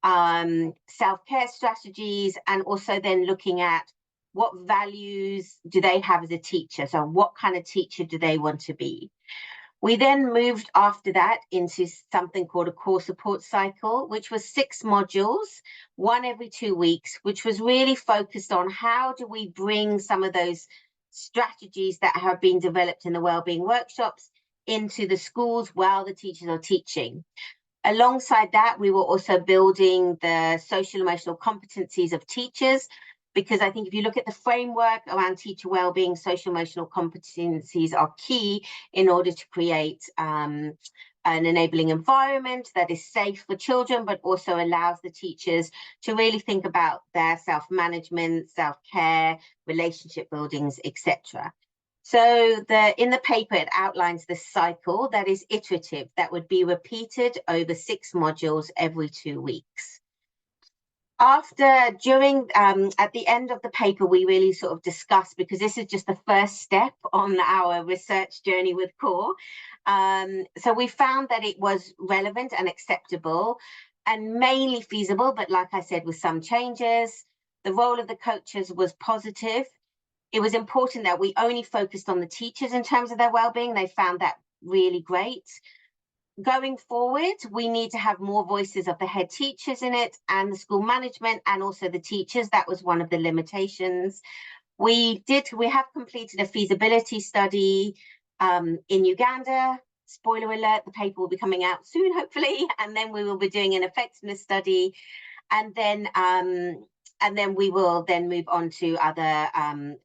self-care strategies, and also then looking at what values do they have as a teacher. So what kind of teacher do they want to be? We then moved after that into something called a core support cycle, which was 6 modules, 1 every 2 weeks, which was really focused on how do we bring some of those strategies that have been developed in the wellbeing workshops into the schools while the teachers are teaching. Alongside that, we were also building the social emotional competencies of teachers, because I think if you look at the framework around teacher wellbeing, social emotional competencies are key in order to create an enabling environment that is safe for children, but also allows the teachers to really think about their self-management, self-care, relationship buildings, etc. So in the paper, it outlines this cycle that is iterative, that would be repeated over 6 modules every 2 weeks. At the end of the paper, we really sort of discussed, because this is just the first step on our research journey with core. So we found that it was relevant and acceptable and mainly feasible, but like I said, with some changes. The role of the coaches was positive. It was important that we only focused on the teachers in terms of their well-being. They found that really great. Going forward, we need to have more voices of the head teachers in it and the school management and also the teachers. That was one of the limitations. We have completed a feasibility study in Uganda. Spoiler alert, the paper will be coming out soon, hopefully, and then we will be doing an effectiveness study, and then we will then move on to other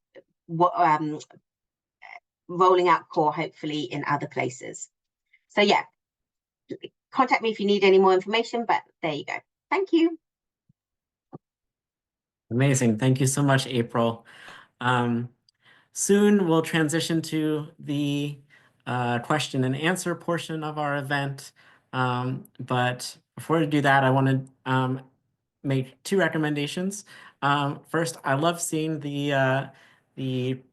rolling out core, hopefully, in other places. So yeah, contact me if you need any more information, but there you go. Thank you. Amazing. Thank you so much, April. Soon we'll transition to the question and answer portion of our event. But before we do that, I want to make 2 recommendations. First, I love seeing the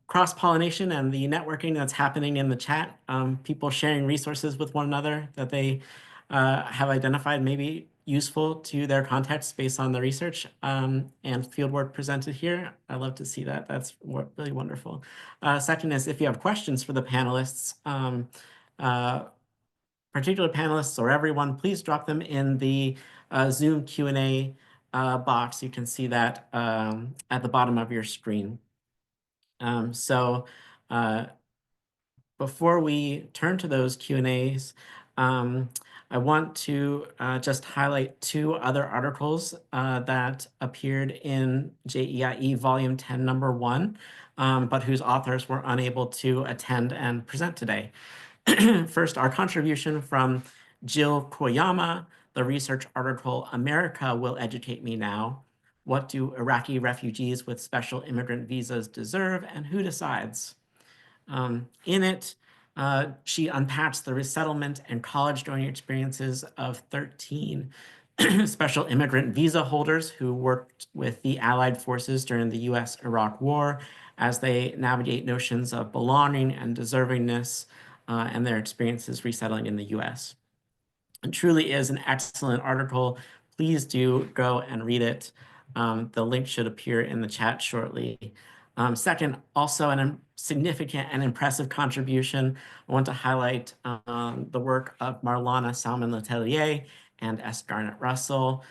cross-pollination and the networking that's happening in the chat. People sharing resources with one another that they have identified maybe useful to their context based on the research and fieldwork presented here. I love to see that. That's really wonderful. Second is, if you have questions for the panelists, particular panelists or everyone, please drop them in the Zoom Q&A box. You can see that at the bottom of your screen. Before we turn to those Q&As, I want to just highlight 2 other articles that appeared in JEiE Volume 10, number 1, but whose authors were unable to attend and present today. First, our contribution from Jill Koyama, the research article, "America Will Educate Me Now. What do Iraqi refugees with special immigrant visas deserve, and who decides?" In it, she unpacks the resettlement and college joining experiences of 13 special immigrant visa holders who worked with the Allied forces during the US-Iraq War as they navigate notions of belonging and deservingness and their experiences resettling in the US. It truly is an excellent article. Please do go and read it. The link should appear in the chat shortly. Second, also a significant and impressive contribution, I want to highlight the work of Marlana Salmon-Letellier and S. Garnett Russell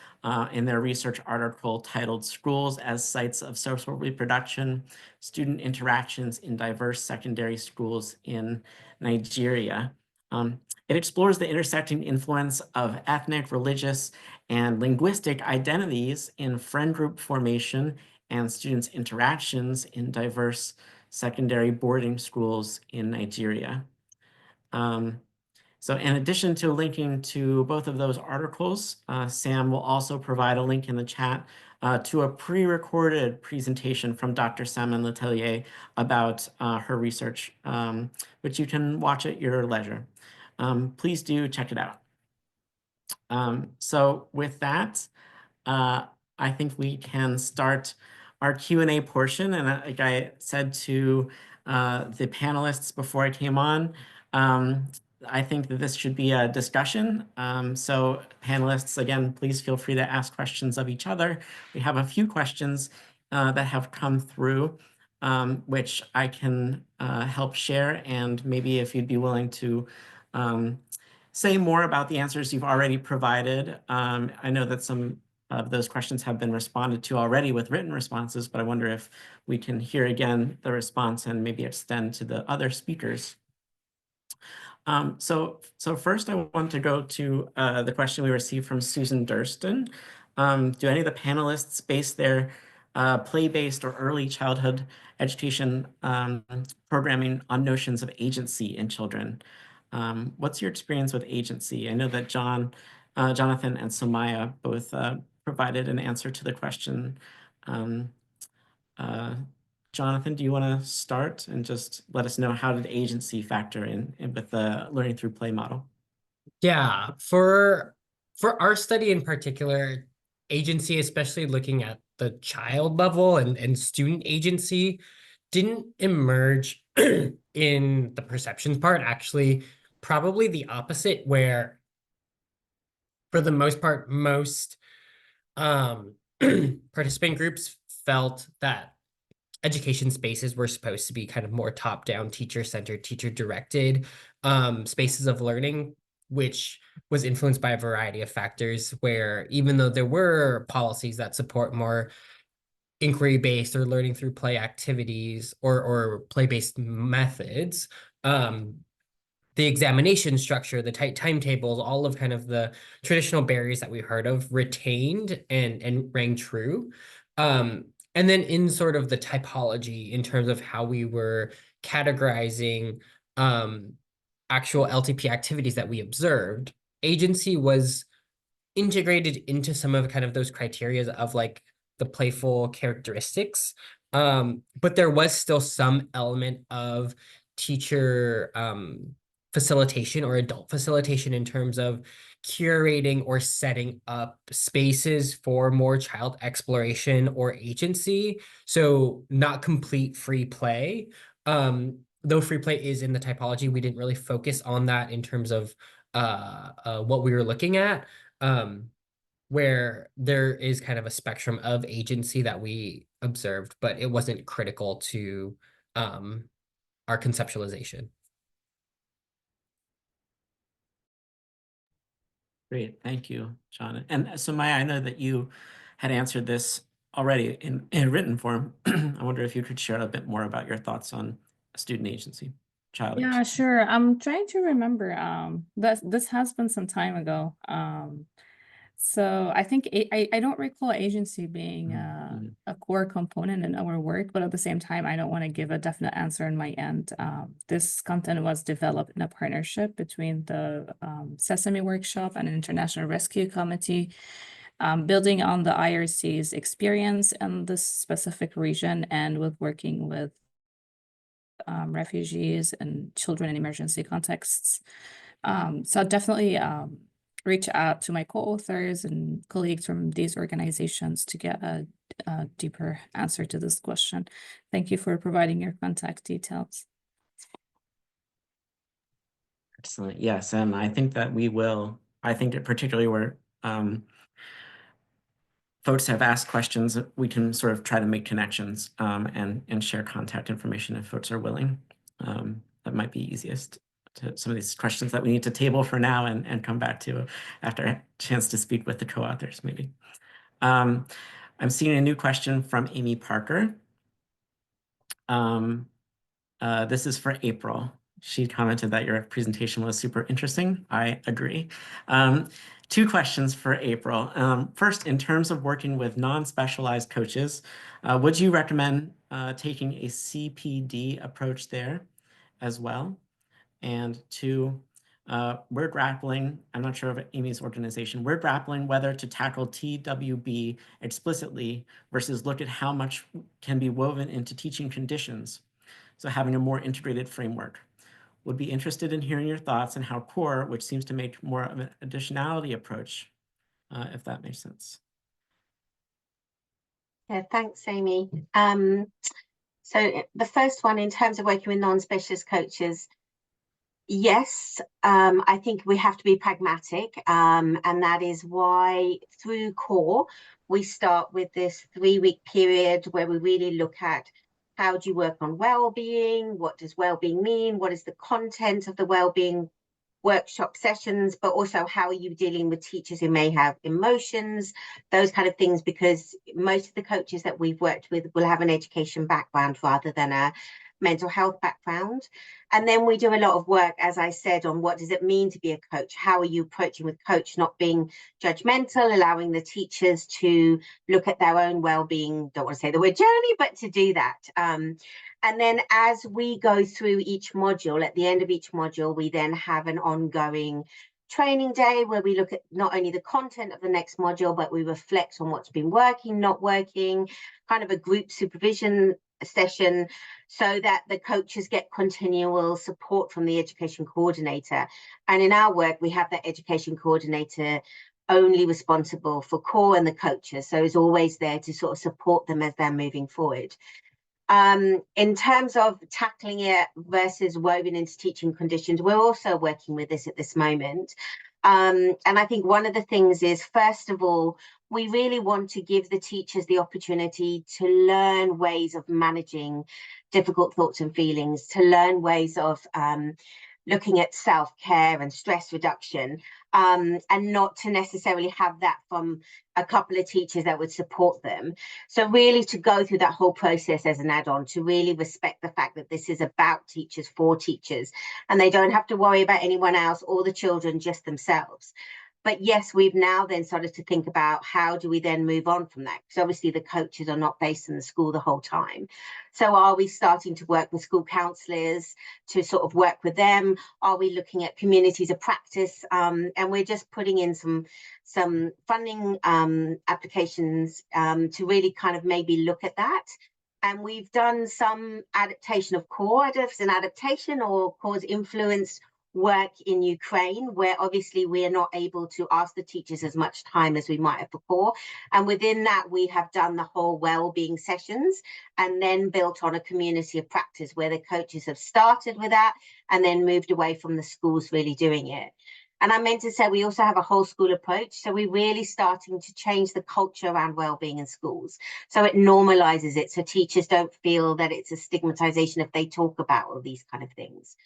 in their research article titled "Schools as Sites of Social Reproduction, Student Interactions in Diverse Secondary Schools in Nigeria." It explores the intersecting influence of ethnic, religious, and linguistic identities in friend group formation and students' interactions in diverse secondary boarding schools in Nigeria. So in addition to linking to both of those articles, Sam will also provide a link in the chat to a pre-recorded presentation from Dr. Salmon-Letellier about her research, which you can watch at your leisure. Please do check it out. So with that, I think we can start our Q&A portion. And like I said to the panelists before I came on, I think that this should be a discussion. So panelists, again, please feel free to ask questions of each other. We have a few questions that have come through, which I can help share. And maybe if you'd be willing to say more about the answers you've already provided. I know that some of those questions have been responded to already with written responses, but I wonder if we can hear again the response and maybe extend to the other speakers. So first I want to go to the question we received from Susan Durston. Do any of the panelists base their play-based or early childhood education programming on notions of agency in children? What's your experience with agency? I know that Jonathan and Somaia both provided an answer to the question. Jonathan, do you want to start and just let us know how did agency factor in with the learning through play model? Yeah, for our study in particular, agency, especially looking at the child level and student agency, didn't emerge in the perceptions part. Actually, probably the opposite, where for the most part, most participant groups felt that education spaces were supposed to be kind of more top-down, teacher-centered, teacher-directed spaces of learning, which was influenced by a variety of factors, where even though there were policies that support more inquiry-based or learning through play activities or play-based methods, the examination structure, the tight timetables, all of kind of the traditional barriers that we heard of retained and rang true. And then in sort of the typology in terms of how we were categorizing actual LTP activities that we observed, agency was integrated into some of kind of those criteria of like the playful characteristics. But there was still some element of teacher facilitation or adult facilitation in terms of curating or setting up spaces for more child exploration or agency. So not complete free play. Though free play is in the typology, we didn't really focus on that in terms of what we were looking at. Where there is kind of a spectrum of agency that we observed, but it wasn't critical to our conceptualization. Great, thank you, John. And Somaia, I know that you had answered this already in written form. I wonder if you could share a bit more about your thoughts on student agency, child Yeah, agency. sure. I'm trying to remember. This has been some time ago. So I think I don't recall agency being a core component in our work, but at the same time, I don't want to give a definite answer on my end. This content was developed in a partnership between the Sesame Workshop and an International Rescue Committee, building on the IRC's experience in this specific region and with working with refugees and children in emergency contexts. So definitely reach out to my co-authors and colleagues from these organizations to get a deeper answer to this question. Thank you for providing your contact details. Excellent. Yes, and I think that we will. I think that particularly we're folks have asked questions, we can sort of try to make connections and share contact information if folks are willing. That might be easiest to some of these questions that we need to table for now and come back to after a chance to speak with the co-authors maybe. I'm seeing a new question from Amy Parker. This is for April. She commented that your presentation was super interesting. I agree. Two questions for April. First, in terms of working with non-specialized coaches, would you recommend taking a CPD approach there as well? And two, we're grappling, I'm not sure of Amy's organization, we're grappling whether to tackle TWB explicitly versus look at how much can be woven into teaching conditions. So having a more integrated framework. Would be interested in hearing your thoughts on how core, which seems to make more of an additionality approach, if that makes sense. Yeah, thanks, Amy. So the first one, in terms of working with non-specialist coaches, yes, I think we have to be pragmatic, and that is why through core, we start with this 3-week period where we really look at how do you work on well-being, what does well-being mean, what is the content of the well-being workshop sessions, but also how are you dealing with teachers who may have emotions, those kind of things, because most of the coaches that we've worked with will have an education background rather than a mental health background. And then we do a lot of work, as I said, on what does it mean to be a coach? How are you approaching with coach, not being judgmental, allowing the teachers to look at their own well-being, don't want to say the word journey, but to do that. And then as we go through each module, at the end of each module, we then have an ongoing training day where we look at not only the content of the next module, but we reflect on what's been working, not working, kind of a group supervision session, so that the coaches get continual support from the education coordinator. And in our work, we have that education coordinator only responsible for core and the coaches, so is always there to sort of support them as they're moving forward. In terms of tackling it versus woven into teaching conditions, we're also working with this at this moment. And I think one of the things is, first of all, we really want to give the teachers the opportunity to learn ways of managing difficult thoughts and feelings, to learn ways of looking at self-care and stress reduction, and not to necessarily have that from a couple of teachers that would support them. So really to go through that whole process as an add-on, to really respect the fact that this is about teachers for teachers, and they don't have to worry about anyone else or the children, just themselves. But yes, we've now then started to think about how do we then move on from that? Because obviously the coaches are not based in the school the whole time. So are we starting to work with school counsellors to sort of work with them? Are we looking at communities of practice? And we're just putting in some funding applications to really kind of maybe look at that. And we've done some adaptation of core, either it's an adaptation or core's influenced work in Ukraine, where obviously we are not able to ask the teachers as much time as we might have before. And within that, we have done the whole well-being sessions and then built on a community of practice where the coaches have started with that and then moved away from the schools really doing it. And I meant to say we also have a whole school approach. So we're really starting to change the culture around wellbeing in schools. So it normalizes it, so teachers don't feel that it's a stigmatization if they talk about all these kind of things.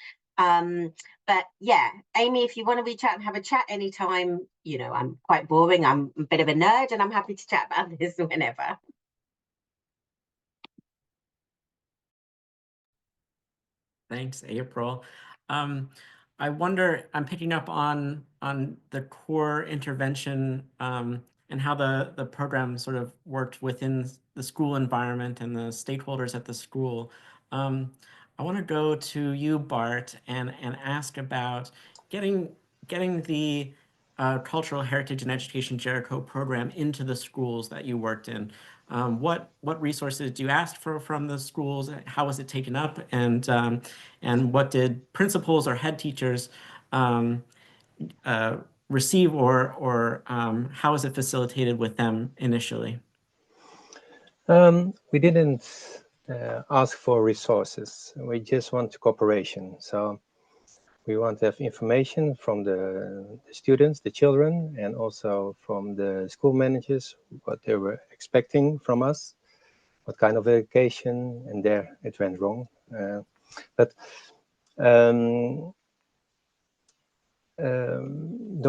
But yeah, Amy, if you want to reach out and have a chat anytime, you know, I'm quite boring, I'm a bit of a nerd, and I'm happy to chat about this whenever. Thanks, April. I wonder, I'm picking up on the core intervention and how the program sort of worked within the school environment and the stakeholders at the school. I want to go to you, Bart, and ask about getting the Cultural Heritage and Education Jericho program into the schools that you worked in. What resources do you ask for from the schools? How was it taken up? And what did principals or head teachers receive, or how was it facilitated with them initially? We didn't ask for resources. We just want cooperation. So We want to have information from the students, the children, and also from the school managers, what they were expecting from us, what kind of education, and there it went wrong. There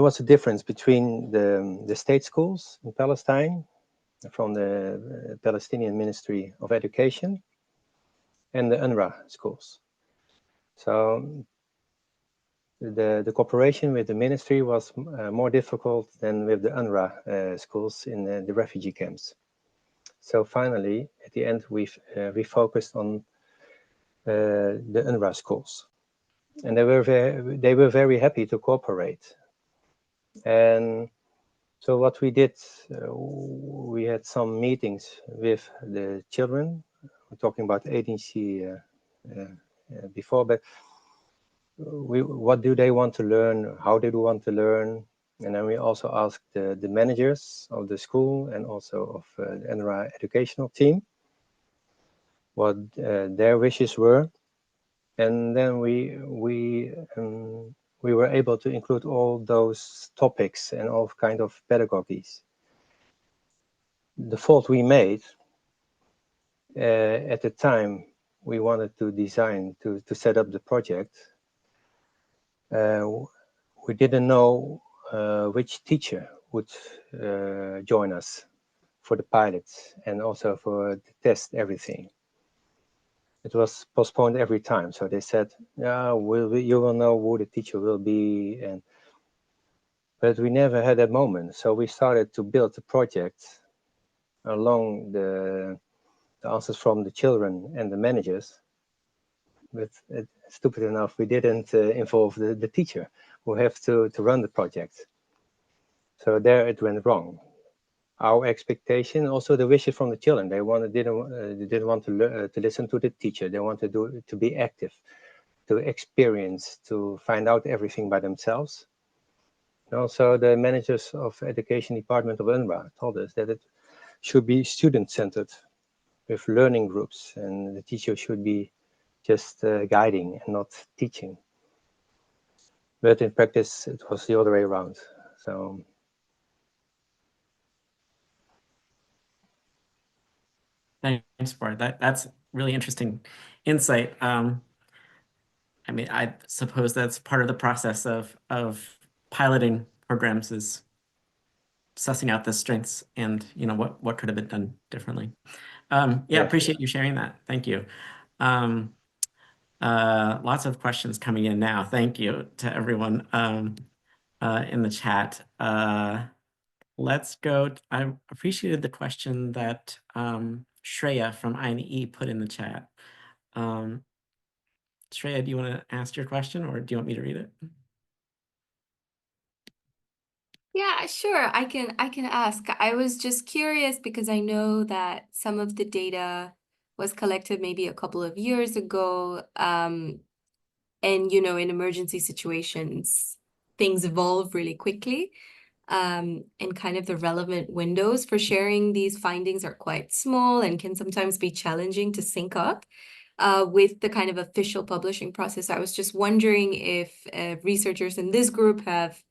was a difference between the state schools in Palestine from the Palestinian Ministry of Education and the UNRWA schools. So the cooperation with the ministry was more difficult than with the UNRWA schools in the refugee camps. So finally, at the end, we focused on the UNRWA schools, and they were very happy to cooperate. And so what we did, we had some meetings with the children. We're talking about agency before, but what do they want to learn? How do they want to learn? And then we also asked the managers of the school and also of the UNRWA educational team what their wishes were. And then we were able to include all those topics and all kind of pedagogies. The fault we made at the time we wanted to design to set up the project, we didn't know which teacher would join us for the pilots and also for the test everything. It was postponed every time. So they said, yeah, you will know who the teacher will be. But we never had that moment. So we started to build the project along the answers from the children and the managers. But stupid enough, we didn't involve the teacher who have to run the project. So there it went wrong. Our expectation, also the wishes from the children, they didn't want to listen to the teacher. They wanted to be active, to experience, to find out everything by themselves. And also the managers of education department of UNRWA told us that it should be student-centered with learning groups, and the teacher should be just guiding and not teaching. But in practice, it was the other way around. So. Thanks, Bart. That's really interesting insight. I mean, I suppose that's part of the process of piloting programs is sussing out the strengths and what could have been done differently. Yeah, appreciate you sharing that. Thank you. Lots of questions coming in now. Thank you to everyone in the chat. Let's go. I appreciated the question that Shreya from INE put in the chat. Shreya, do you want to ask your question or do you want me to read it? Yeah, sure. I can ask. I was just curious because I know that some of the data was collected maybe a couple of years ago. And in emergency situations, things evolve really quickly. And kind of the relevant windows for sharing these findings are quite small and can sometimes be challenging to sync up with the kind of official publishing process. I was just wondering if researchers in this group have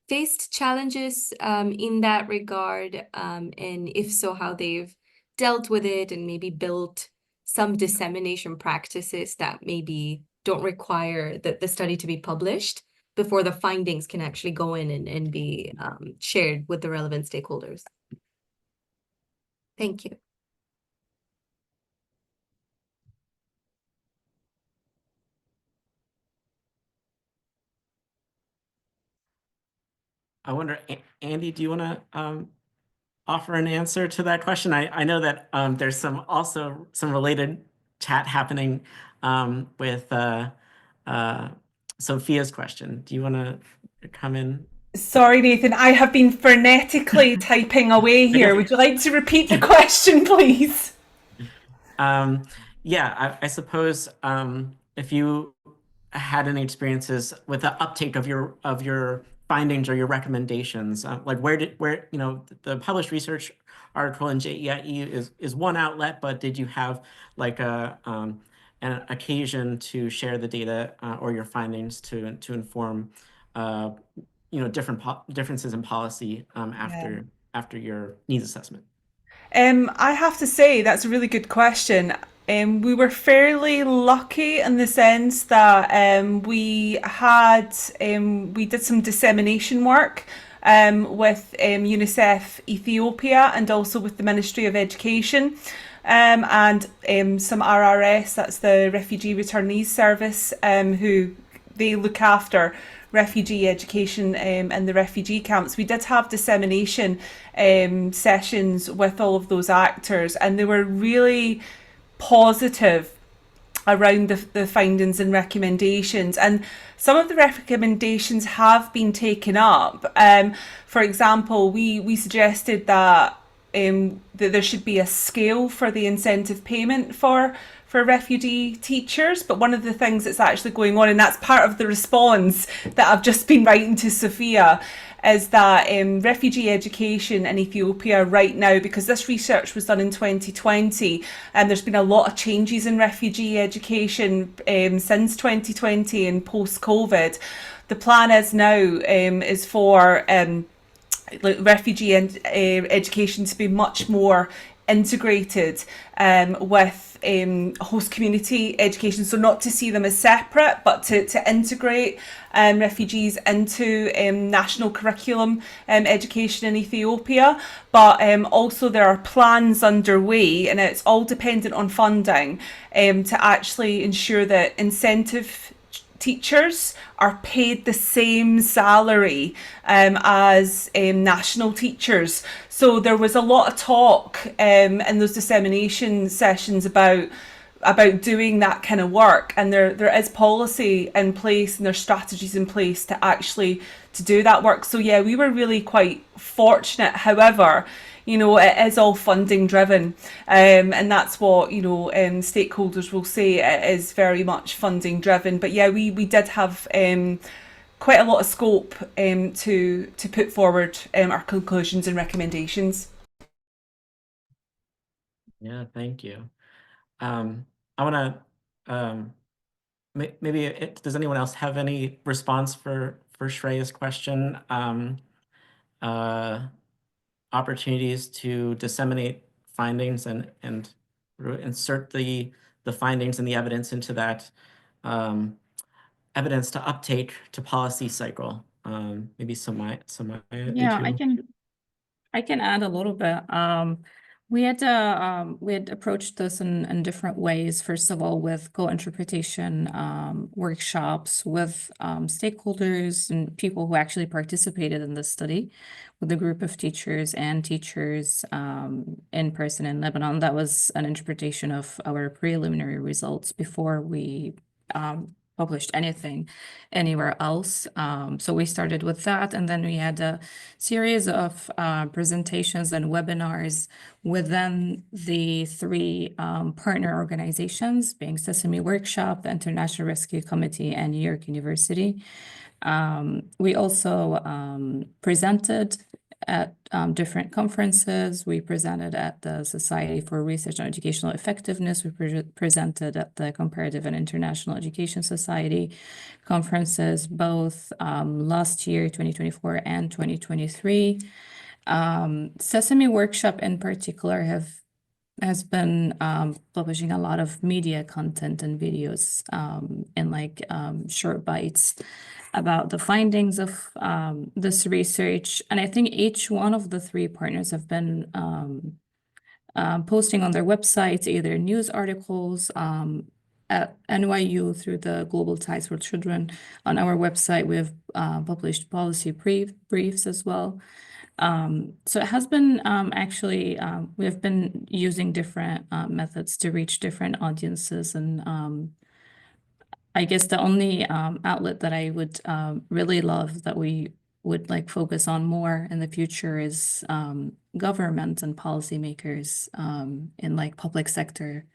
faced challenges in that regard, and if so, how they've dealt with it and maybe built some dissemination practices that maybe don't require the study to be published before the findings can actually go in and be shared with the relevant stakeholders. Thank you. I wonder, Andy, do you want to offer an answer to that question? I know that there's also some related chat happening with Sophia's question. Do you want to come in? Sorry, Nathan, I have been frenetically typing away here. Would you like to repeat the question, please? Yeah, I suppose if you had any experiences with the uptake of your findings or your recommendations, like where the published research article in JEiE is one outlet, but did you have like an occasion to share the data or your findings to inform differences in policy after your needs assessment? I have to say that's a really good question. We were fairly lucky in the sense that we did some dissemination work with UNICEF Ethiopia and also with the Ministry of Education. And some RRS, that's the Refugee Returnees Service, who they look after refugee education in the refugee camps. We did have dissemination sessions with all of those actors, and they were really positive around the findings and recommendations, and some of the recommendations have been taken up. For example, we suggested that there should be a scale for the incentive payment for refugee teachers, but one of the things that's actually going on, and that's part of the response that I've just been writing to Sophia, is that refugee education in Ethiopia right now, because this research was done in 2020, and there's been a lot of changes in refugee education since 2020 and post-COVID. The plan is now is for refugee education to be much more integrated with host community education, so not to see them as separate, but to integrate refugees into national curriculum education in Ethiopia. But also there are plans underway, and it's all dependent on funding, to actually ensure that incentive teachers are paid the same salary as national teachers. So there was a lot of talk in those dissemination sessions about doing that kind of work, and there is policy in place and there's strategies in place to actually to do that work. So yeah, we were really quite fortunate. However, it is all funding driven, and that's what stakeholders will say. It is very much funding driven. But yeah, we did have quite a lot of scope to put forward our conclusions and recommendations. Yeah, thank you. I want to does anyone else have any response for Shreya's question? Opportunities to disseminate findings and insert the findings and the evidence into that evidence to uptake to policy cycle. Maybe Somaia, Yeah, I can add a little bit. We had approached this in different ways. First of all, with co-interpretation workshops with stakeholders and people who actually participated in this study, with a group of teachers and teachers in person in Lebanon. That was an interpretation of our preliminary results before we published anything anywhere else. So we started with that, and then we had a series of presentations and webinars within the three partner organizations, being Sesame Workshop, the International Rescue Committee, and New York University. We also presented at different conferences. We presented at the Society for Research on Educational Effectiveness. We presented at the Comparative and International Education Society conferences, both last year, 2024, and 2023. Sesame Workshop in particular has been publishing a lot of media content and videos in short bites about the findings of this research. And I think each one of the three partners have been posting on their websites either news articles at NYU through the Global Ties for Children. On our website, we've published policy briefs as well. So it has been we have been using different methods to reach different audiences, and I guess the only outlet that I would really love that we would focus on more in the future is government and policymakers in public sector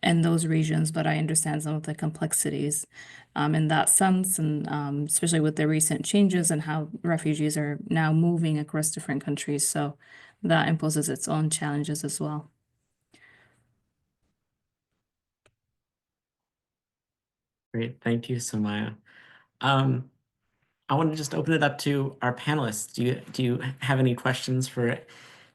in those regions. But I understand some of the complexities in that sense, and especially with the recent changes and how refugees are now moving across different countries. So that imposes its own challenges as well. Great. Thank you, Somaia. I want to just open it up to our panelists. Do you have any questions for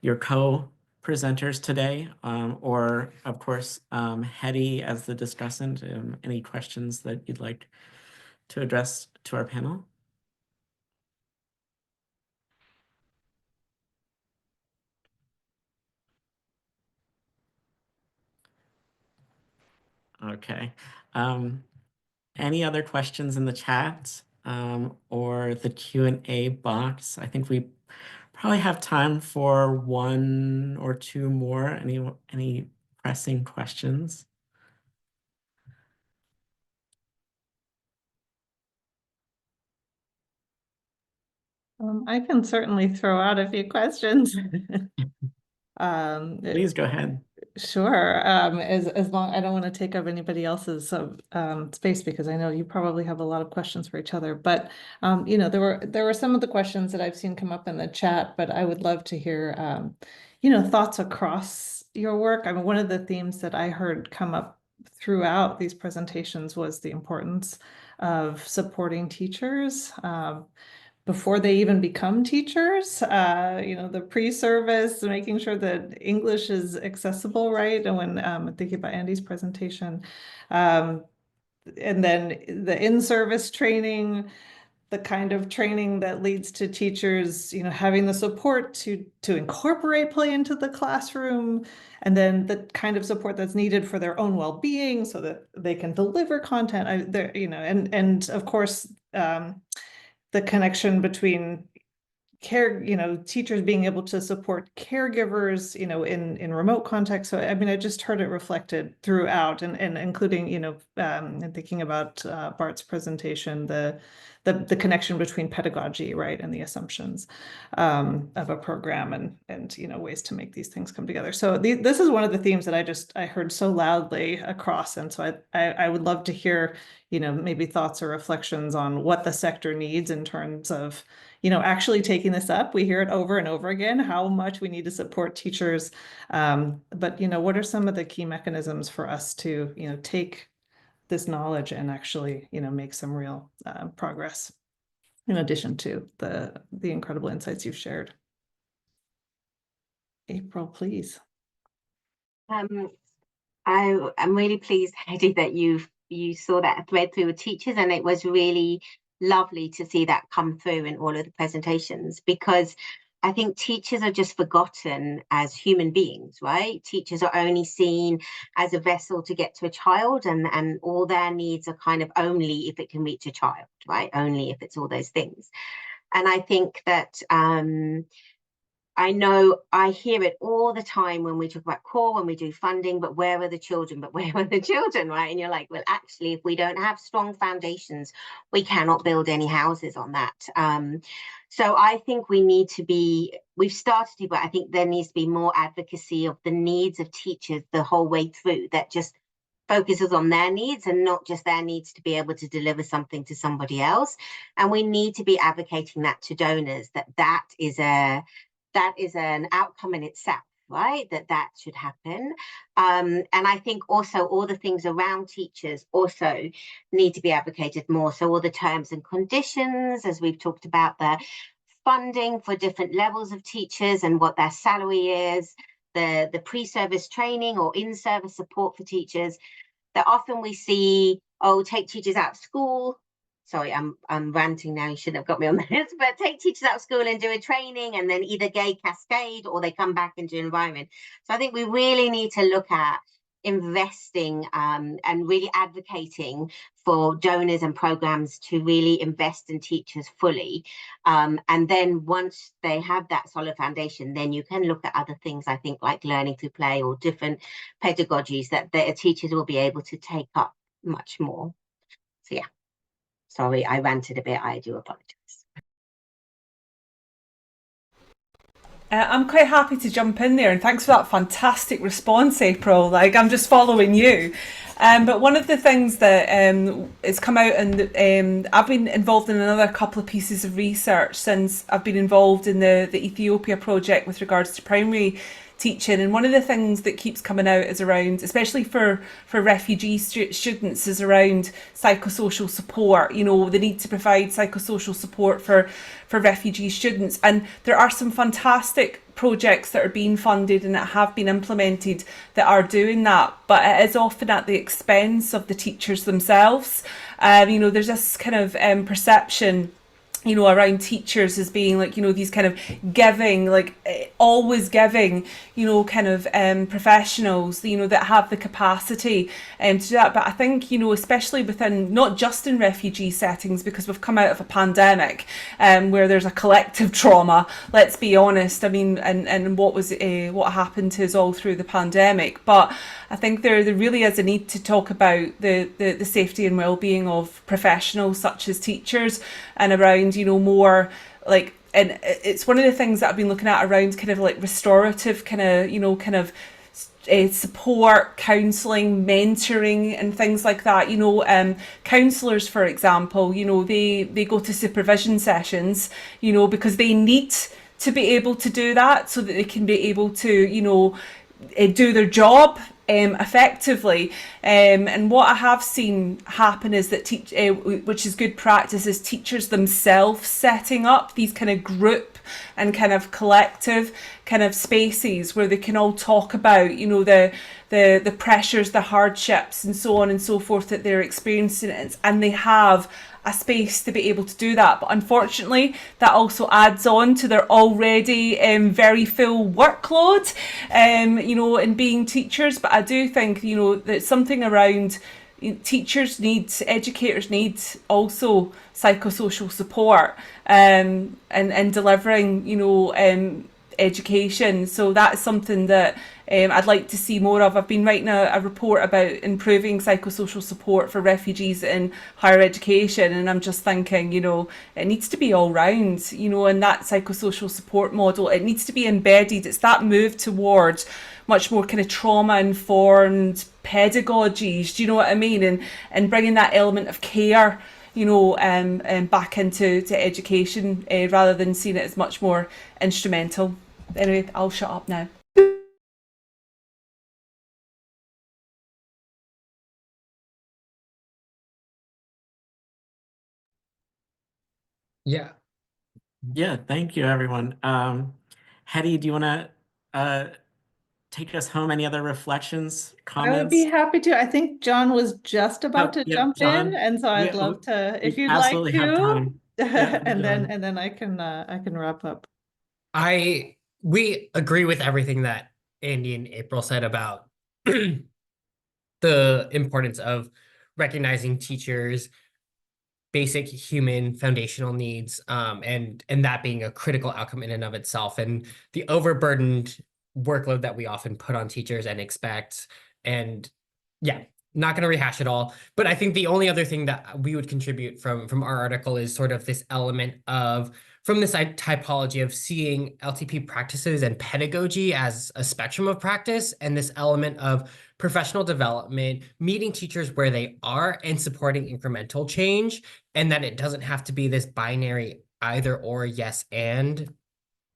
your co-presenters today? Or of course, Hetty as the discussant, any questions that you'd like to address to our panel? Okay. Any other questions in the chat or the Q&A box? I think we probably have time for one or two more. Any pressing questions? I can certainly throw out a few questions. Please go ahead. Sure. As long, I don't want to take up anybody else's space because I know you probably have a lot of questions for each other. But you know, there were some of the questions that I've seen come up in the chat, but I would love to hear you know, thoughts across your work. I mean, one of the themes that I heard come up throughout these presentations was the importance of supporting teachers. Before they even become teachers, you know, the pre-service, making sure that English is accessible, right? And when I'm thinking about Andy's presentation, and then the in-service training, the kind of training that leads to teachers, you know, having the support to incorporate play into the classroom, and then the kind of support that's needed for their own well-being so that they can deliver content. You know, and of course, the connection between you know, teachers being able to support caregivers, you know, in remote contexts. So, I mean, I just heard it reflected throughout and including, you know, and thinking about Bart's presentation, the connection between pedagogy, right, and the assumptions of a program and, you know, ways to make these things come together. So this is one of the themes that I heard so loudly across. And so I would love to hear, you know, maybe thoughts or reflections on what the sector needs in terms of, you know, actually taking this up. We hear it over and over again, how much we need to support teachers. But, you know, what are some of the key mechanisms for us to, you know, take this knowledge and actually, you know, make some real progress in addition to the incredible insights you've shared? April, please. I'm really pleased, Heidi, that you saw that thread through with teachers, and it was really lovely to see that come through in all of the presentations, because I think teachers are just forgotten as human beings, right? Teachers are only seen as a vessel to get to a child, and all their needs are kind of only if it can reach a child, right? Only if it's all those things. And I think that I know I hear it all the time when we talk about core, when we do funding, but where are the children? But where are the children, right? And you're like, well, actually, if we don't have strong foundations, we cannot build any houses on that. So I think we need to be, we've started to, but I think there needs to be more advocacy of the needs of teachers the whole way through, that just focuses on their needs and not just their needs to be able to deliver something to somebody else. And we need to be advocating that to donors, that is an outcome in itself, right? That should happen. And I think also all the things around teachers also need to be advocated more. So all the terms and conditions, as we've talked about, the funding for different levels of teachers and what their salary is, the pre-service training or in-service support for teachers, that often we see, oh, take teachers out of school. Sorry, I'm ranting now. You shouldn't have got me on this, but take teachers out of school and do a training, and then either cascade or they come back into an environment. So I think we really need to look at investing and really advocating for donors and programs to really invest in teachers fully. And then once they have that solid foundation, then you can look at other things, I think, like learning through play or different pedagogies that the teachers will be able to take up much more. So yeah. Sorry, I ranted a bit. I do apologize. I'm quite happy to jump in there, and thanks for that fantastic response, April. Like, I'm just following you. But one of the things that has come out, and I've been involved in another couple of pieces of research since I've been involved in the Ethiopia project with regards to primary teaching. And one of the things that keeps coming out is around, especially for refugee students, is around psychosocial support, you know, the need to provide psychosocial support for refugee students. And there are some fantastic projects that are being funded and that have been implemented that are doing that, but it is often at the expense of the teachers themselves. You know, there's this kind of perception, you know, around teachers as being like, you know, these kind of giving, like always giving, you know, kind of professionals, you know, that have the capacity to do that. But I think, you know, especially within, not just in refugee settings, because we've come out of a pandemic where there's a collective trauma, let's be honest. I mean, and what happened to us all through the pandemic. But I think there really is a need to talk about the safety and well-being of professionals such as teachers, and around, you know, more like, and it's one of the things that I've been looking at around kind of like restorative kind of, you know, kind of support, counselling, mentoring and things like that. You know, counsellors, for example, you know, they go to supervision sessions, you know, because they need to be able to do that so that they can be able to, you know, do their job effectively. And what I have seen happen is that, which is good practice, is teachers themselves setting up these kind of group and kind of collective kind of spaces where they can all talk about, you know, the pressures, the hardships and so on and so forth that they're experiencing, and they have a space to be able to do that. But unfortunately, that also adds on to their already very full workload, you know, in being teachers. But I do think, you know, that something around teachers need, educators need also psychosocial support and delivering, you know, education. So that's something that I'd like to see more of. I've been writing a report about improving psychosocial support for refugees in higher education, and I'm just thinking, you know, it needs to be all round, you know, and that psychosocial support model, it needs to be embedded. It's that move towards much more kind of trauma-informed pedagogies, do you know what I mean? And bringing that element of care, you know, back into education, rather than seeing it as much more instrumental. Anyway, I'll shut up now. Yeah. Yeah, thank you, everyone. Hetty, do you want to take us home? Any other reflections, I would be comments? happy to. I think John was just about to Yep, jump in, John. and so I'd love to, if We you'd like absolutely have to, time. Yeah, and John. then I can wrap up. We agree with everything that Andy and April said about the importance of recognizing teachers' basic human foundational needs, and that being a critical outcome in and of itself, and the overburdened workload that we often put on teachers and expect. And yeah, not going to rehash it all, but I think the only other thing that we would contribute from our article is sort of this element of, from this typology of seeing LTP practices and pedagogy as a spectrum of practice, and this element of professional development, meeting teachers where they are and supporting incremental change, and that it doesn't have to be this binary either or, yes and,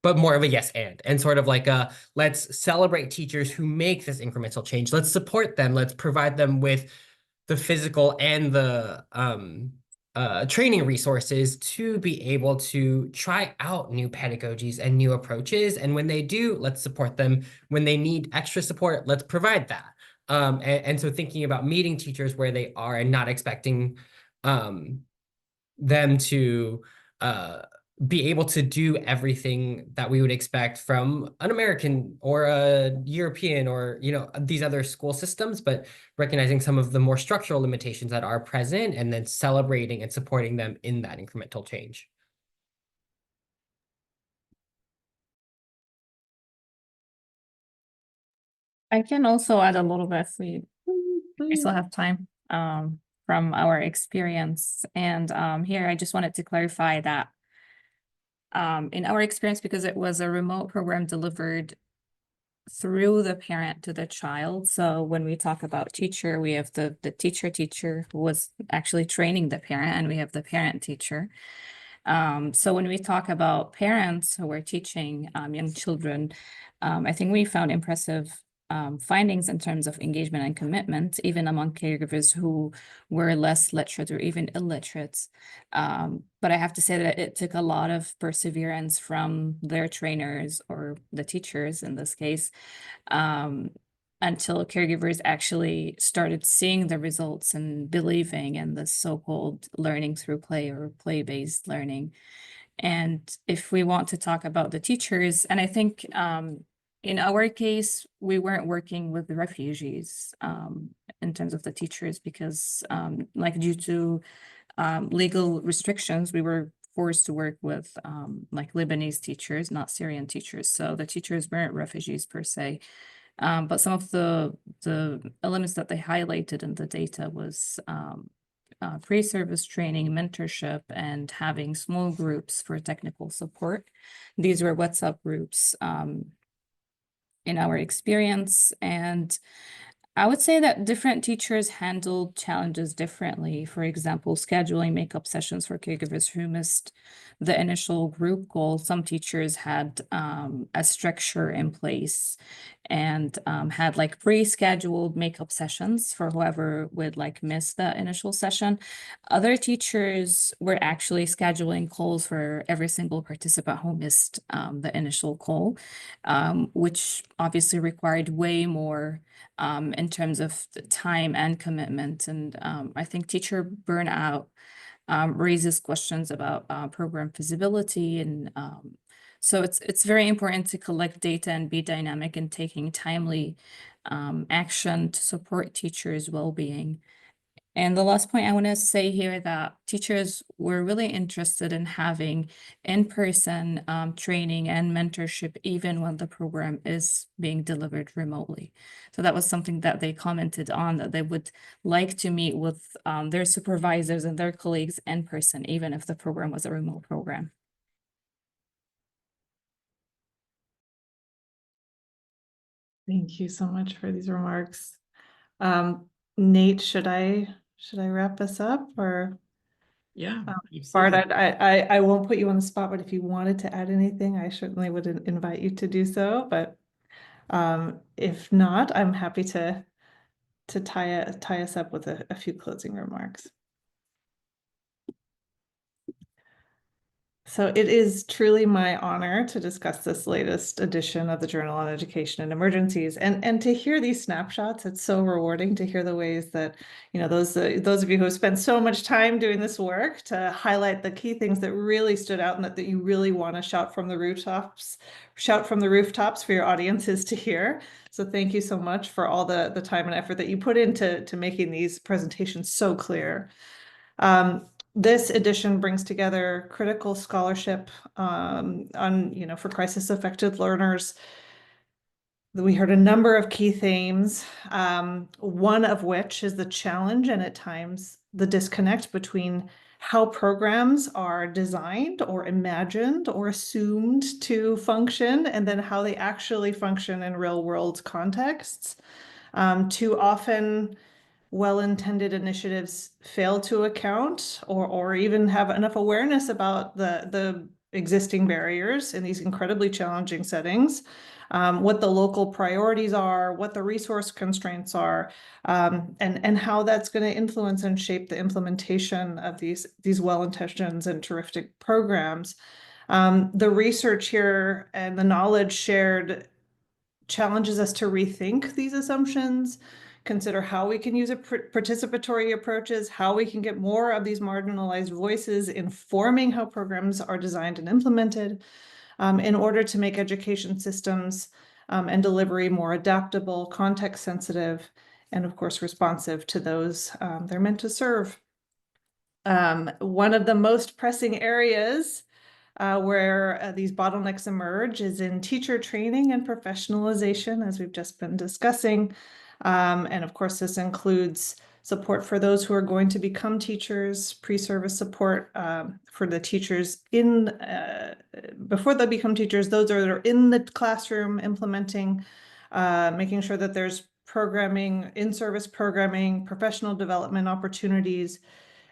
but more of a yes and sort of like a, let's celebrate teachers who make this incremental change. Let's support them. Let's provide them with the physical and the training resources to be able to try out new pedagogies and new approaches. And when they do, let's support them. When they need extra support, let's provide that. And so thinking about meeting teachers where they are and not expecting them to be able to do everything that we would expect from an American or a European or, you know, these other school systems, but recognizing some of the more structural limitations that are present and then celebrating and supporting them in that incremental change. I can also add a little bit if we still have time, from our experience. And here I just wanted to clarify that in our experience, because it was a remote program delivered through the parent to the child. So when we talk about teacher, we have the teacher who was actually training the parent, and we have the parent teacher. So when we talk about parents who are teaching young children, I think we found impressive findings in terms of engagement and commitment, even among caregivers who were less literate or even illiterate. But I have to say that it took a lot of perseverance from their trainers or the teachers in this case, until caregivers actually started seeing the results and believing in the so-called learning through play or play-based learning. And if we want to talk about the teachers, and I think in our case, we weren't working with the refugees in terms of the teachers because like due to legal restrictions, we were forced to work with like Lebanese teachers, not Syrian teachers. So the teachers weren't refugees per se. But some of the elements that they highlighted in the data was pre-service training, mentorship, and having small groups for technical support. These were WhatsApp groups in our experience. And I would say that different teachers handled challenges differently. For example, scheduling makeup sessions for caregivers who missed the initial group goal. Some teachers had a structure in place and had like pre-scheduled makeup sessions for whoever would like miss the initial session. Other teachers were actually scheduling calls for every single participant who missed the initial call, which obviously required way more in terms of the time and commitment. And I think teacher burnout raises questions about program feasibility. And so it's very important to collect data and be dynamic in taking timely action to support teachers' well-being. And the last point I want to say here that teachers were really interested in having in-person training and mentorship, even when the program is being delivered remotely. So that was something that they commented on, that they would like to meet with their supervisors and their colleagues in person, even if the program was a remote program. Thank you so much for these remarks. Nate, should I wrap us up or? Yeah, Bart, absolutely. I won't put you on the spot, but if you wanted to add anything, I certainly would invite you to do so. But if not, I'm happy to tie us up with a few closing remarks. So it is truly my honor to discuss this latest edition of the Journal on Education and Emergencies, and to hear these snapshots. It's so rewarding to hear the ways that, you know, those of you who have spent so much time doing this work to highlight the key things that really stood out and that you really want to shout from the rooftops for your audiences to hear. So thank you so much for all the time and effort that you put into making these presentations so clear. This edition brings together critical scholarship on, for crisis affected learners. We heard a number of key themes, one of which is the challenge and at times the disconnect between how programs are designed or imagined or assumed to function and then how they actually function in real world contexts. Too often, well-intended initiatives fail to account or even have enough awareness about the existing barriers in these incredibly challenging settings, what the local priorities are, what the resource constraints are, and how that's going to influence and shape the implementation of these well-intentioned and terrific programs. The research here and the knowledge shared challenges us to rethink these assumptions, consider how we can use participatory approaches, how we can get more of these marginalized voices informing how programs are designed and implemented in order to make education systems and delivery more adaptable, context sensitive, and of course responsive to those they're meant to serve. One of the most pressing areas where these bottlenecks emerge is in teacher training and professionalization, as we've just been discussing. And of course, this includes support for those who are going to become teachers, pre-service support for the teachers before they become teachers, those that are in the classroom implementing, making sure that there's programming, in-service programming, professional development opportunities,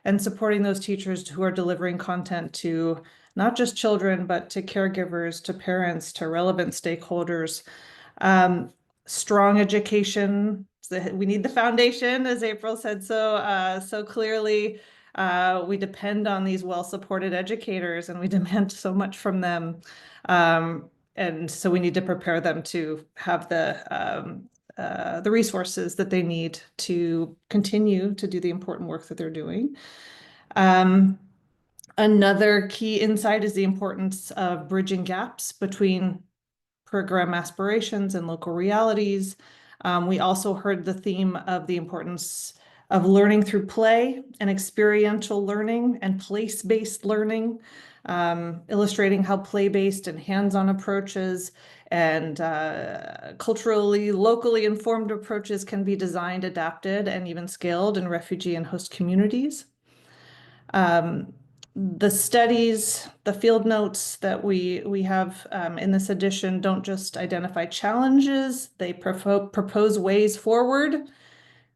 and supporting those teachers who are delivering content to not just children, but to caregivers, to parents, to relevant stakeholders. Strong education. We need the foundation, as April said so clearly. We depend on these well-supported educators, and we demand so much from them. And so we need to prepare them to have the resources that they need to continue to do the important work that they're doing. Another key insight is the importance of bridging gaps between program aspirations and local realities. We also heard the theme of the importance of learning through play and experiential learning and place-based learning, illustrating how play-based and hands-on approaches and culturally, locally informed approaches can be designed, adapted, and even scaled in refugee and host communities. The studies, the field notes that we have in this edition don't just identify challenges, they propose ways forward.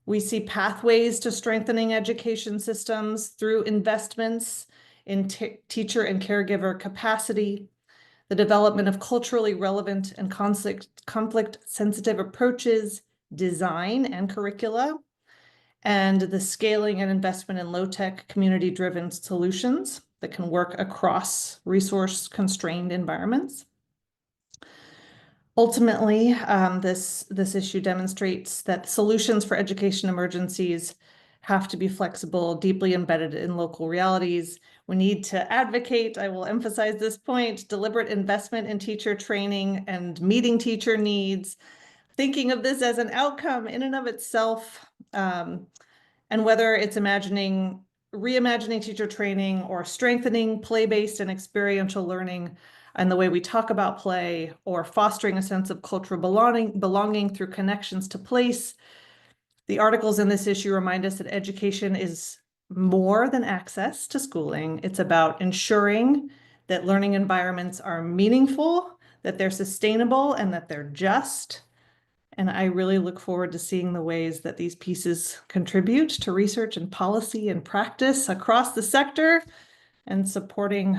We see pathways to strengthening education systems through investments in teacher and caregiver capacity, the development of culturally relevant and conflict-sensitive approaches, design and curricula, and the scaling and investment in low-tech community-driven solutions that can work across resource-constrained environments. Ultimately, this issue demonstrates that solutions for education emergencies have to be flexible, deeply embedded in local realities. We need to advocate, I will emphasize this point, deliberate investment in teacher training and meeting teacher needs, thinking of this as an outcome in and of itself, and whether it's reimagining teacher training or strengthening play-based and experiential learning and the way we talk about play, or fostering a sense of cultural belonging through connections to place. The articles in this issue remind us that education is more than access to schooling. It's about ensuring that learning environments are meaningful, that they're sustainable, and that they're just. And I really look forward to seeing the ways that these pieces contribute to research and policy and practice across the sector, and supporting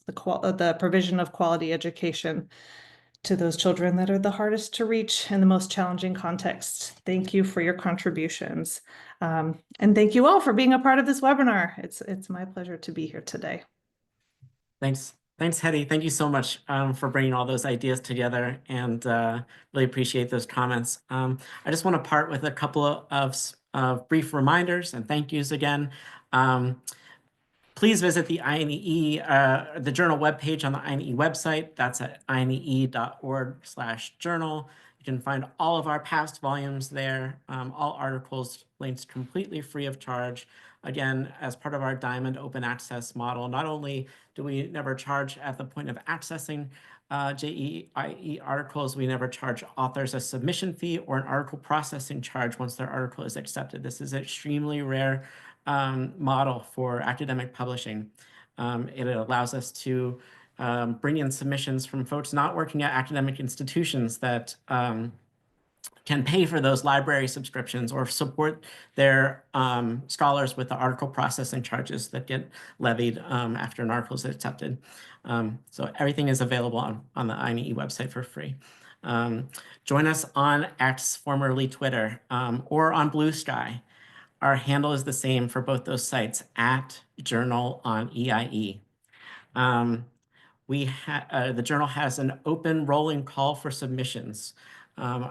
the provision of quality education to those children that are the hardest to reach in the most challenging contexts. Thank you for your contributions. And thank you all for being a part of this webinar. It's my pleasure to be here today. Thanks, Hetty. Thank you so much for bringing all those ideas together, and really appreciate those comments. I just want to part with a couple of brief reminders and thank yous again. Please visit the INEE, the journal webpage on the INEE website. That's at inee.org/journal. You can find all of our past volumes there, all articles linked completely free of charge. Again, as part of our Diamond open access model, not only do we never charge at the point of accessing JEiE articles, we never charge authors a submission fee or an article processing charge once their article is accepted. This is an extremely rare model for academic publishing. It allows us to bring in submissions from folks not working at academic institutions that can pay for those library subscriptions or support their scholars with the article processing charges that get levied after an article is accepted. So everything is available on the INEE website for free. Join us on X, formerly Twitter, or on Blue Sky. Our handle is the same for both those sites, @JournalOnEIE. The journal has an open rolling call for submissions.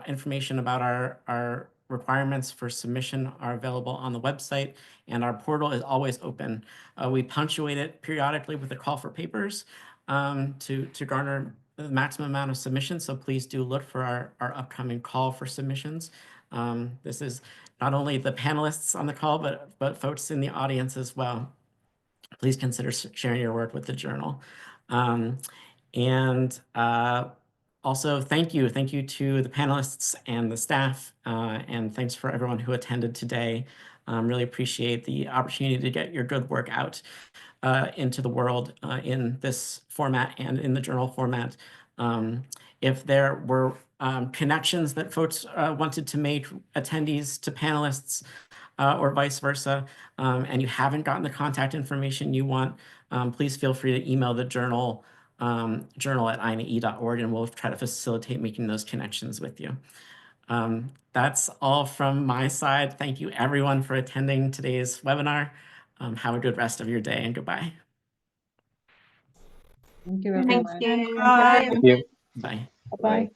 Information about our requirements for submission are available on the website, and our portal is always open. We punctuate it periodically with a call for papers to garner the maximum amount of submissions, so please do look for our upcoming call for submissions. This is not only the panelists on the call, but folks in the audience as well. Please consider sharing your work with the journal. Also, thank you to the panelists and the staff, and thanks for everyone who attended today. Really appreciate the opportunity to get your good work out into the world in this format and in the journal format. If there were connections that folks wanted to make, attendees to panelists, or vice versa, and you haven't gotten the contact information you want, please feel free to email the journal, journal@inae.org, and we'll try to facilitate making those connections with you. That's all from my side. Thank you everyone for attending today's webinar. Have a good rest of your day, and goodbye. Thank you, Thank everyone. you. Bye. Thank you. Bye. Bye.